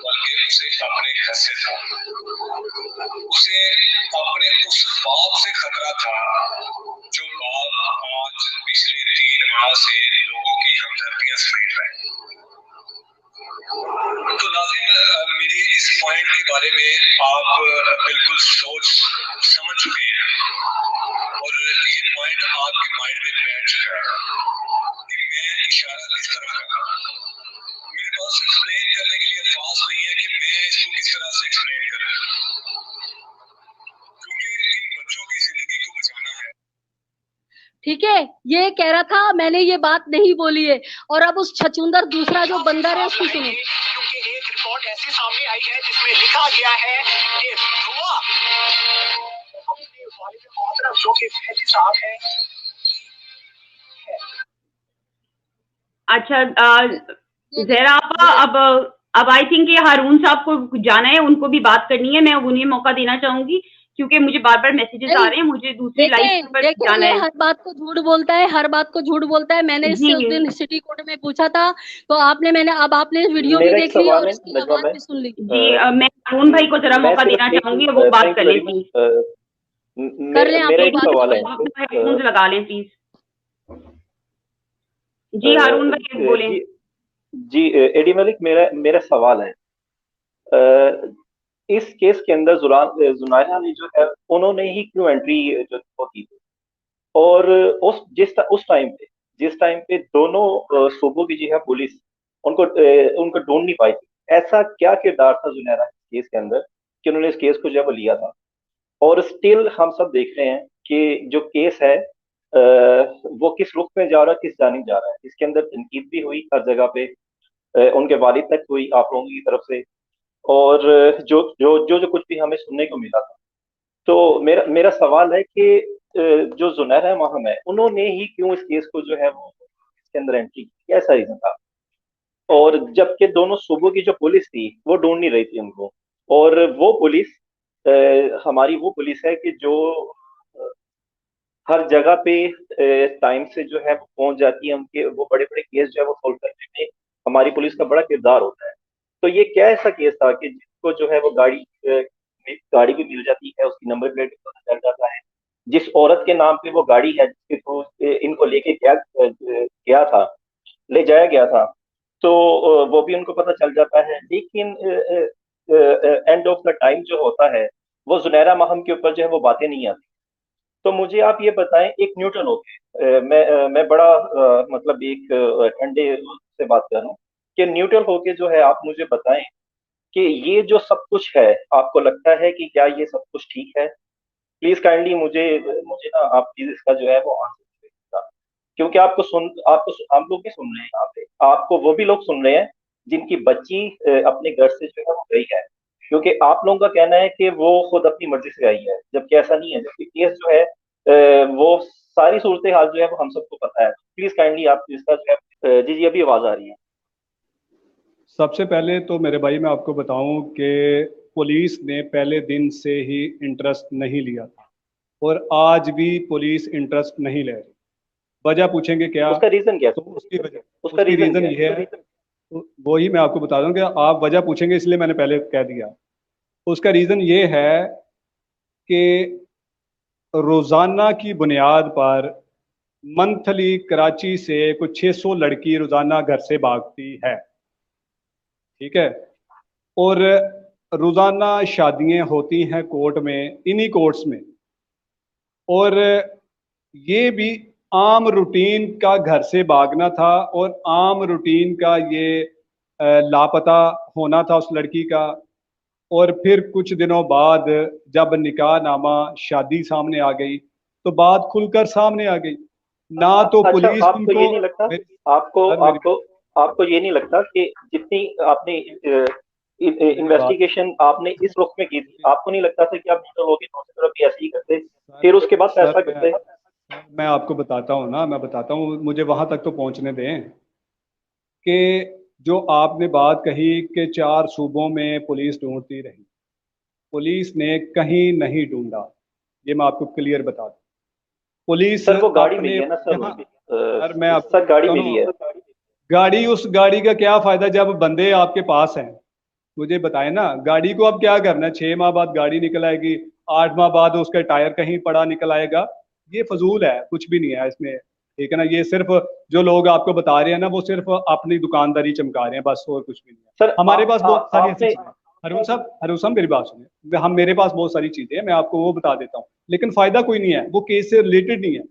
बल्कि उसे अपने घर से था। उसे अपने उस बाप से खतरा था जो बाप आज पिछले 3 माह से लोगों की हमदर्दियां समेट रहे हैं। तो नाज़रीन, मेरी इस पॉइंट के बारे में आप बिल्कुल सोच समझ चुके हैं और ये पॉइंट आपके माइंड में बैठ चुका है कि मैं इशारा किस तरफ कर रहा हूँ। मेरे पास एक्सप्लेन करने के लिए अल्फाज नहीं है कि मैं इसको किस तरह से एक्सप्लेन करूँ, क्योंकि इन बच्चों की जिंदगी को बचाना है। ठीक है, ये कह रहा था, मैंने ये बात नहीं बोली है। और अब उस छचुंदर दूसरा जो बंदर है उसकी सुनो। क्योंकि एक रिपोर्ट ऐसी सामने आई है जिसमें लिखा गया है कि धुआं अपने वालिद मोहतरम जो कि मेहदी साहब हैं। अच्छा ज़हरा आपा, अब आई थिंक ये हारून साहब को जाना है, उनको भी बात करनी है। मैं उन्हें मौका देना चाहूंगी क्योंकि मुझे बार-बार मैसेजेस आ रहे हैं, मुझे दूसरी लाइव पर जाना है। हर बात को झूठ बोलता है, हर बात को झूठ बोलता है। मैंने इससे उस दिन सिटी कोर्ट में पूछा था, तो अब आपने वीडियो भी देख ली और इसकी आवाज भी सुन ली। जी, मैं हारून भाई को जरा मौका देना चाहूंगी, वो बात कर लें प्लीज। कर लें, आप लगा लें प्लीज। जी हारून भाई बोलें। जी एडी मलिक, मेरा सवाल है, इस केस के अंदर जुनैरा ने जो है उन्होंने ही क्यों एंट्री जो की थी, और उस टाइम पे दोनों सूबों की जो है पुलिस उनको ढूंढ नहीं पाई थी। ऐसा क्या किरदार था जुनैरा के केस के अंदर कि उन्होंने इस केस को जब लिया था। और स्टिल हम सब देख रहे हैं कि जो केस है वो किस रुख में जा रहा है, किस जानिब जा रहा है। इसके अंदर तनकीद भी हुई हर जगह पे, उनके वालिद तक हुई आप लोगों की तरफ से, और जो कुछ भी हमें सुनने को मिला था। तो मेरा सवाल है कि जो जुनैरा महम है उन्होंने ही क्यों इस केस को जो है वो इसके अंदर एंट्री की, ऐसा रीजन था। और जबकि दोनों सूबों की जो पुलिस थी वो ढूंढ नहीं रही थी उनको, और वो पुलिस हमारी वो पुलिस है कि जो हर जगह पे टाइम से जो है वो पहुंच जाती है, उनके वो बड़े बड़े केस जो है वो सोल्व करने में हमारी पुलिस का बड़ा किरदार होता है। तो ये क्या ऐसा केस था कि जिसको जो है वो गाड़ी भी मिल जाती है, उसकी नंबर प्लेट भी पता चल जाता है, जिस औरत के नाम पे वो गाड़ी है जिसके थ्रू इनको लेके ले जाया गया था, तो वो भी उनको पता चल जाता है। लेकिन एंड ऑफ द टाइम जो होता है वो जुनैरा महम के ऊपर जो है वो बातें नहीं आती। तो मुझे आप ये बताएं, एक न्यूट्रल होके मैं बड़ा मतलब एक ठंडे से बात कर रहा हूँ कि न्यूट्रल होके जो है आप मुझे बताएं कि ये जो सब कुछ है, आपको लगता है कि क्या ये सब कुछ ठीक है? प्लीज काइंडली मुझे मुझे ना आप प्लीज इसका जो है वो आंसर दीजिएगा, क्योंकि आप लोग भी सुन रहे हैं यहाँ पे, आपको वो भी लोग सुन रहे हैं जिनकी बच्ची अपने घर से जो है वो गई है, क्योंकि आप लोगों का कहना है कि वो खुद अपनी मर्जी से आई है, जबकि ऐसा नहीं है। जबकि केस जो है वो सारी सूरत हाल जो है वो हम सबको पता है। प्लीज काइंडली आप इसका जो है जी अभी आवाज आ रही है। सबसे पहले तो मेरे भाई मैं आपको बताऊं कि पुलिस ने पहले दिन से ही इंटरेस्ट नहीं लिया था और आज भी पुलिस इंटरेस्ट नहीं ले रही। वजह पूछेंगे क्या? उसका रीजन क्या है? तो उसकी वजह उसका उसकी रीजन रीजन ये है, वही मैं आपको बता दूं कि आप वजह पूछेंगे इसलिए मैंने पहले कह दिया। उसका रीजन ये है कि रोजाना की बुनियाद पर मंथली कराची से कुछ 600 लड़की रोजाना घर से भागती है, ठीक है, और रोजाना शादियां होती हैं कोर्ट में, इन्हीं कोर्ट्स में, और ये भी आम रूटीन का घर से भागना था और आम रूटीन का ये लापता होना था उस लड़की का। और फिर कुछ दिनों बाद जब निकाह नामा शादी सामने आ गई तो बात खुलकर सामने आ गई। ना तो अच्छा, पुलिस आपको उनको ये नहीं लगता आपको ये नहीं लगता कि जितनी आपने इन्वेस्टिगेशन आपने इस वक्त में की थी, आपको नहीं लगता था कि आप न्यूट्रल होगी दूसरी तरफ भी ऐसे ही करते, फिर उसके बाद फैसला करते? मैं आपको बताता हूँ ना, मैं बताता हूँ, मुझे वहां तक तो पहुंचने दें कि जो आपने बात कही कि 4 सूबों में पुलिस ढूंढती रही, पुलिस ने कहीं नहीं ढूंढा, ये मैं आपको क्लियर बता दूं। पुलिस सर वो गाड़ी मिली है ना सर, मैं सर गाड़ी मिली है। गाड़ी, उस गाड़ी का क्या फायदा जब बंदे आपके पास हैं? मुझे बताए ना, गाड़ी को अब क्या करना है? 6 माह बाद गाड़ी निकल आएगी, 8 माह बाद उसका टायर कहीं पड़ा निकल आएगा, ये फजूल है, कुछ भी नहीं है इसमें, ठीक है ना। ये सिर्फ जो लोग आपको बता रहे हैं ना, वो सिर्फ अपनी दुकानदारी चमका रहे हैं, बस, और कुछ भी नहीं है। सर हमारे पास बहुत सारी ऐसी चीजें हैं। हरून साहब मेरी बात सुनिए, मेरे पास बहुत सारी चीजें हैं, मैं आपको वो बता देता हूँ, लेकिन फायदा कोई नहीं है, वो केस से रिलेटेड नहीं है।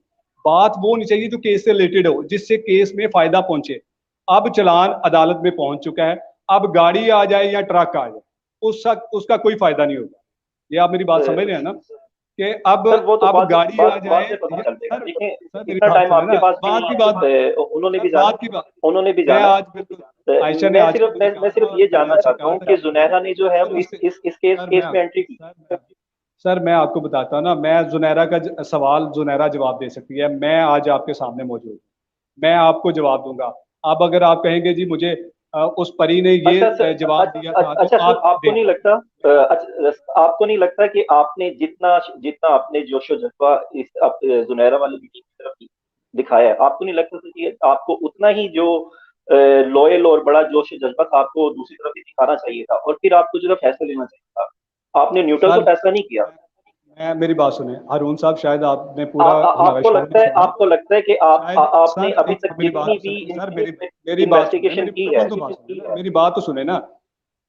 बात वो नहीं चाहिए जो केस से रिलेटेड हो, जिससे केस में फायदा पहुंचे। अब चलान अदालत में पहुंच चुका है, अब गाड़ी आ जाए या ट्रक आ जाए, उसका कोई फायदा नहीं होगा। ये आप मेरी बात समझ रहे हैं ना कि अब गाड़ी आ जाए। इतना टाइम आपके पास उन्होंने भी मैं सिर्फ ये जानना चाहता हूँ कि जुनैरा ने जो है इस केस में एंट्री की। सर मैं आपको बताता हूँ ना, मैं जुनैरा का सवाल जुनैरा जवाब दे सकती है, मैं आज आपके सामने मौजूद, मैं आपको जवाब दूंगा। अब अगर आप कहेंगे जी मुझे उस परी ने ये जवाब दिया था, अच्छा सर, आपको नहीं लगता कि आपने जितना आपने जोशो जज्बा इस जुनैरा वाली मीटिंग की तरफ दिखाया है, आपको नहीं लगता कि आपको उतना ही जो लॉयल और बड़ा जोश जज्बा था आपको दूसरी तरफ भी दिखाना चाहिए था, और फिर आपको जो फैसला लेना चाहिए था? आपने न्यूट्रल तो फैसला नहीं किया। मेरी बात सुने हारून साहब, शायद आपने पूरा आपको लगता है कि आपने अभी तक जितनी भी इन्वेस्टिगेशन की है। मेरी बात तो सुने ना,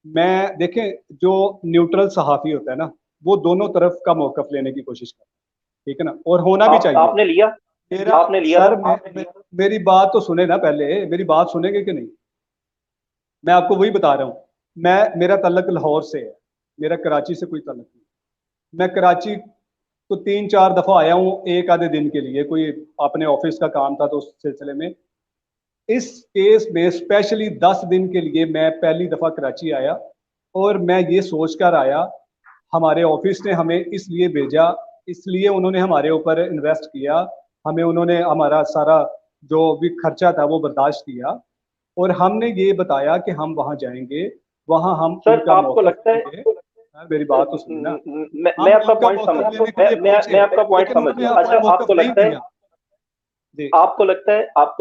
मैं देखें, जो न्यूट्रल सहाफी होता है ना, वो दोनों तरफ का मौकफ लेने की कोशिश करता है, ठीक है ना, और होना भी चाहिए। आपने लिया सर मेरी बात तो सुने ना, पहले मेरी बात सुनेंगे कि नहीं? मैं आपको वही बता रहा हूँ, मेरा तल्लक लाहौर से है, मेरा कराची से कोई तल्लक नहीं। मैं कराची तो 3-4 दफा आया हूँ एक आधे दिन के लिए, कोई अपने ऑफिस का काम था तो उस सिलसिले में। इस केस में स्पेशली 10 दिन के लिए मैं पहली दफा कराची आया, और मैं ये सोचकर आया, हमारे ऑफिस ने हमें इसलिए भेजा, इसलिए उन्होंने हमारे ऊपर इन्वेस्ट किया, हमें उन्होंने हमारा सारा जो भी खर्चा था वो बर्दाश्त किया, और हमने ये बताया कि हम वहां जाएंगे, वहां हम सर आपको लगता है, मेरी बात तो सुनना, मैं आपका पॉइंट समझ, मैं आपका पॉइंट समझ गया। अच्छा, आपको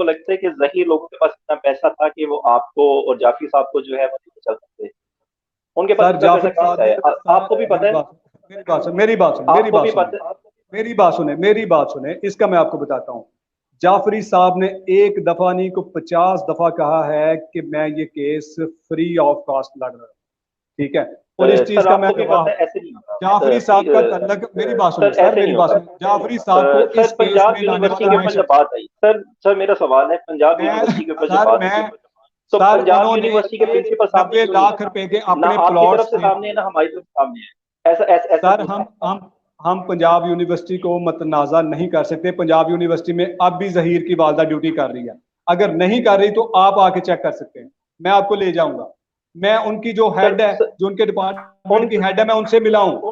लगता है कि ज़हीर लोगों के पास इतना पैसा था कि वो आपको और जाफी साहब को जो है वो चल सकते, उनके पास इतना पैसा कहाँ से है? आपको भी पता है। मेरी बात सुने, इसका मैं आपको बताता हूँ। जाफरी साहब ने 1 दफा नहीं को 50 दफा कहा है कि मैं ये केस फ्री ऑफ कॉस्ट लड़ रहा हूँ, ठीक है। और इस चीज का मैं गवाह, जाफरी साहब का तल्लक, मेरी बात सुनिए सर, मेरी बात सुनिए, जाफरी साहब को इस पंजाब यूनिवर्सिटी के ऊपर जब बात आई, सर मेरा सवाल है पंजाब यूनिवर्सिटी के ऊपर जब बात आई, तो पंजाब यूनिवर्सिटी के प्रिंसिपल साहब 90 लाख रुपए के अपने प्लॉट सामने है ना हमारी तरफ सामने है, ऐसा सर हम पंजाब यूनिवर्सिटी को मतनाजा नहीं कर सकते। पंजाब यूनिवर्सिटी में अब भी जहीर की वालदा ड्यूटी कर रही है, अगर नहीं कर रही तो आप आके चेक कर सकते हैं, मैं आपको ले जाऊंगा। मैं उनकी जो हेड है, जो उनके डिपार्टमेंट की हेड है, मैं उनसे मिला हूं।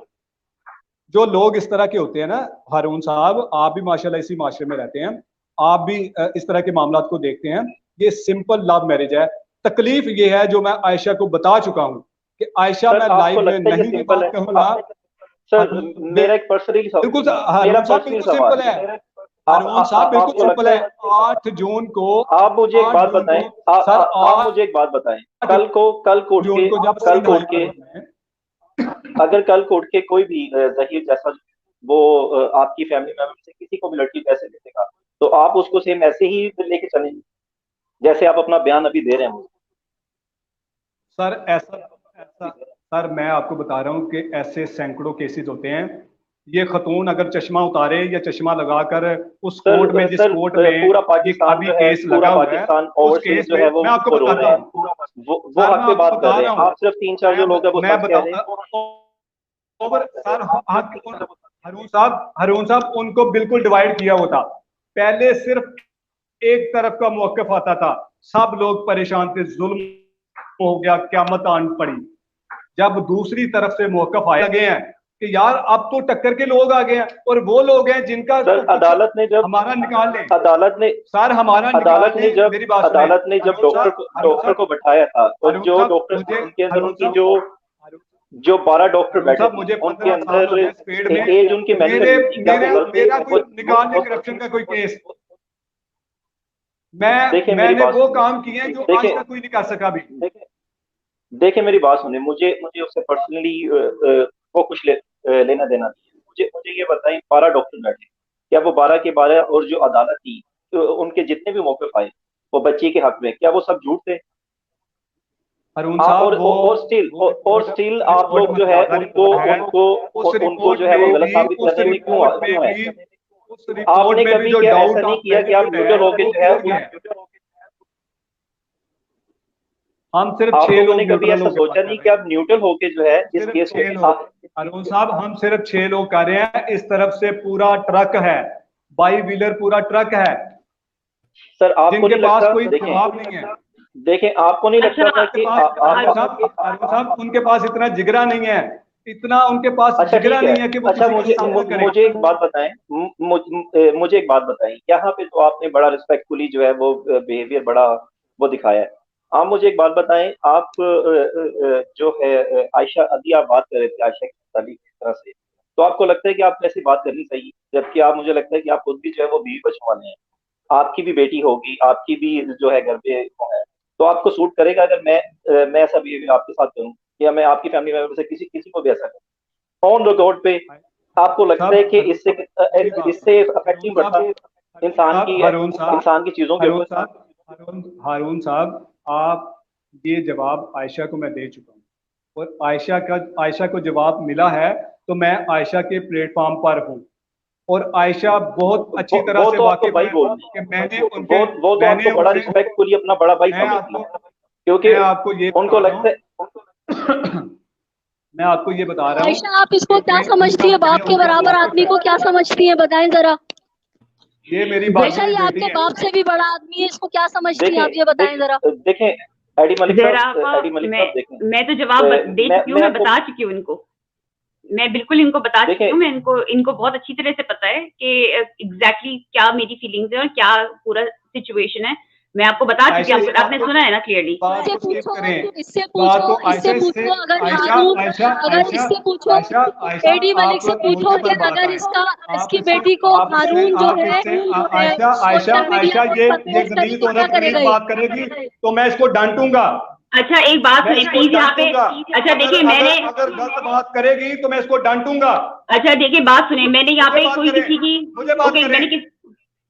जो लोग इस तरह के होते हैं ना, हारून साहब आप भी माशाल्लाह इसी माशरे में रहते हैं, आप भी इस तरह के मामलात को देखते हैं। ये सिंपल लव मैरिज है। तकलीफ ये है जो मैं आयशा को बता चुका हूं कि आयशा मैं लाइव में नहीं बात कहूंगा सर, मेरा एक पर्सनली बिल्कुल सिंपल है, हारून साहब बिल्कुल सिंपल है। 8 जून को आप मुझे एक बात बताएं, आप मुझे एक बात बताएं, कल कोर्ट के अगर कल कोर्ट के कोई भी जहीर जैसा वो आपकी फैमिली मेंबर से किसी को भी लड़की पैसे दे देगा, तो आप उसको सेम ऐसे ही लेके चलेंगे जैसे आप अपना बयान अभी दे रहे हैं? सर ऐसा सर मैं आपको बता रहा हूँ कि ऐसे सैकड़ों केसेस होते हैं। ये खतून अगर चश्मा उतारे या चश्मा लगाकर उस कोर्ट में, जिस कोर्ट में पूरा पाकिस्तान केस लगा हुआ है, उस केस जो है वो मैं आपको बताता हूँ, वो हक पे बात कर रहे हैं आप, सिर्फ 3-4 जो लोग हैं वो मैं बता सर हारून साहब उनको बिल्कुल डिवाइड किया हुआ था। पहले सिर्फ एक तरफ का मौक़िफ़ आता था, सब लोग परेशान थे, जुल्म हो गया, क़यामत आन पड़ी। जब दूसरी तरफ से मौक़िफ़ आए गए हैं कि यार अब तो टक्कर के लोग आ गए हैं, और वो लोग हैं जिनका अदालत ने जब हमारा निकाल ले, अदालत ने सर हमारा अदालत ने जब डॉक्टर को बैठाया था, और जो डॉक्टर उनके अंदर उनकी जो 12 डॉक्टर बैठे उनके अंदर एज उनकी निकालने करप्शन का कोई केस मैंने वो काम किए हैं जो आज तक कोई नहीं कर सका अभी। देखिए मेरी बात सुनिए, मुझे उससे पर्सनली वो कुछ लेना देना नहीं है। मुझे ये बताएं, 12 डॉक्टर बैठे, क्या वो 12 के 12 और जो अदालत थी उनके जितने भी मौके आए वो बच्ची के हक में, क्या वो सब झूठ थे? और स्टिल आप लोग जो है उनको जो है वो गलत साबित करने में क्यों है? आपने कभी ऐसा नहीं किया कि आप न्यूट्रल होके जो है, हम सिर्फ 6 लोग कभी ऐसा सोचा नहीं कि आप न्यूट्रल होके जो है इस केस को? हारून साहब हम सिर्फ 6 लोग कर रहे हैं, इस तरफ से पूरा ट्रक है, बाई व्हीलर पूरा ट्रक है सर, आपको जिनके पास कोई जवाब नहीं है। देखें आपको नहीं लगता था कि हारून साहब उनके पास इतना जिगरा नहीं है, इतना उनके पास जिगरा नहीं है कि वो मुझे एक बात बताएं, मुझे एक बात बताएं, यहाँ पे तो आपने बड़ा रिस्पेक्टफुली जो है वो बिहेवियर बड़ा वो दिखाया है। आप मुझे एक बात बताएं, आप जो है आयशा अभी आप बात कर रहे थे आयशा की तारीफ इस तरह से, तो आपको लगता है कि आपको ऐसी बात करनी चाहिए? जबकि आप, मुझे लगता है कि आप खुद भी जो है वो बीवी बच्चों वाले हैं, आपकी भी बेटी होगी, आपकी भी जो है घर पे है, तो आपको सूट करेगा अगर मैं ऐसा बिहेवियर आपके साथ करूँ, या मैं आपकी फैमिली मेंबर से किसी को भी ऐसा करूँ ऑन रिकॉर्ड पे? आपको लगता है कि इससे अफेक्टिंग बढ़ता है इंसान की चीजों के ऊपर? हारून साहब आप ये जवाब आयशा को मैं दे चुका हूँ, और आयशा को जवाब मिला है, तो मैं आयशा के प्लेटफॉर्म पर हूँ, और आयशा बहुत अच्छी तरह से वाकिफ है कि मैंने उनको बड़ा रिस्पेक्टफुली अपना बड़ा भाई समझती हूं, क्योंकि आपको ये उनको लगता है मैं आपको ये बता रहा हूँ। आयशा आप इसको क्या समझती है, बाप के बराबर आदमी को क्या समझती है, बताएं जरा। ये मेरी बात है, ये आपके बाप से भी बड़ा आदमी है, इसको क्या समझती है आप, ये बताएं जरा। देखें एडी मलिक साहब, मैं तो जवाब दे चुकी हूँ, मैं बता चुकी हूँ इनको, मैं बिल्कुल इनको बता चुकी हूँ, मैं इनको बहुत अच्छी तरह से पता है कि एग्जैक्टली क्या मेरी फीलिंग्स है और क्या पूरा सिचुएशन है, मैं आपको बता चुकी हूँ, आपने सुना है ना क्लियरली। इससे पूछो एडी मलिक से पूछो कि अगर इसकी बेटी को हारून जो है ये बात करेगी तो मैं इसको डांटूंगा। अच्छा एक बात सुनिए प्लीज यहाँ पे, अच्छा देखिए मैंने अगर गलत बात करेगी तो मैं इसको डांटूंगा। अच्छा देखिए बात सुनिए, मैंने यहाँ पे कोई किसी की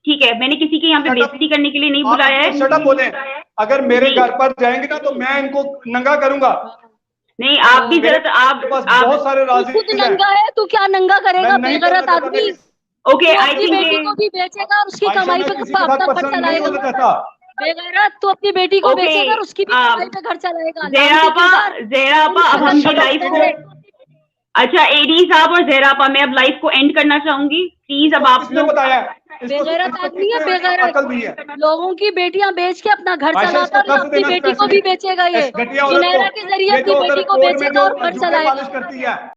ठीक है, मैंने किसी की यहाँ पे बेइज्जती करने के लिए नहीं बुलाया है। शट अप बोले, अगर मेरे घर पर जाएंगे ना तो मैं इनको नंगा करूंगा। नहीं, आप भी जरा आप बहुत सारे राजी खुद नंगा है, तू क्या नंगा करेगा बेगैरत आदमी? ओके, आई अपनी थिंक बेटी को भी बेचेगा और उसकी कमाई पे अपना घर चलाएगा। बेगैरत, तू अपनी बेटी को बेचेगा और उसकी भी कमाई पे घर चलाएगा। ज़हरा आपा, अब हम लाइव को, अच्छा एडी साहब और ज़हरा आपा, मैं अब लाइव को एंड करना चाहूंगी प्लीज। अब आप लोग, बेगैरत आदमी है, बेगैरत लोगों की बेटियां बेच के अपना घर चलाता है, अपनी बेटी को भी बेचेगा। ये सुनहरा के जरिए अपनी बेटी को बेचेगा और घर चलाएगा।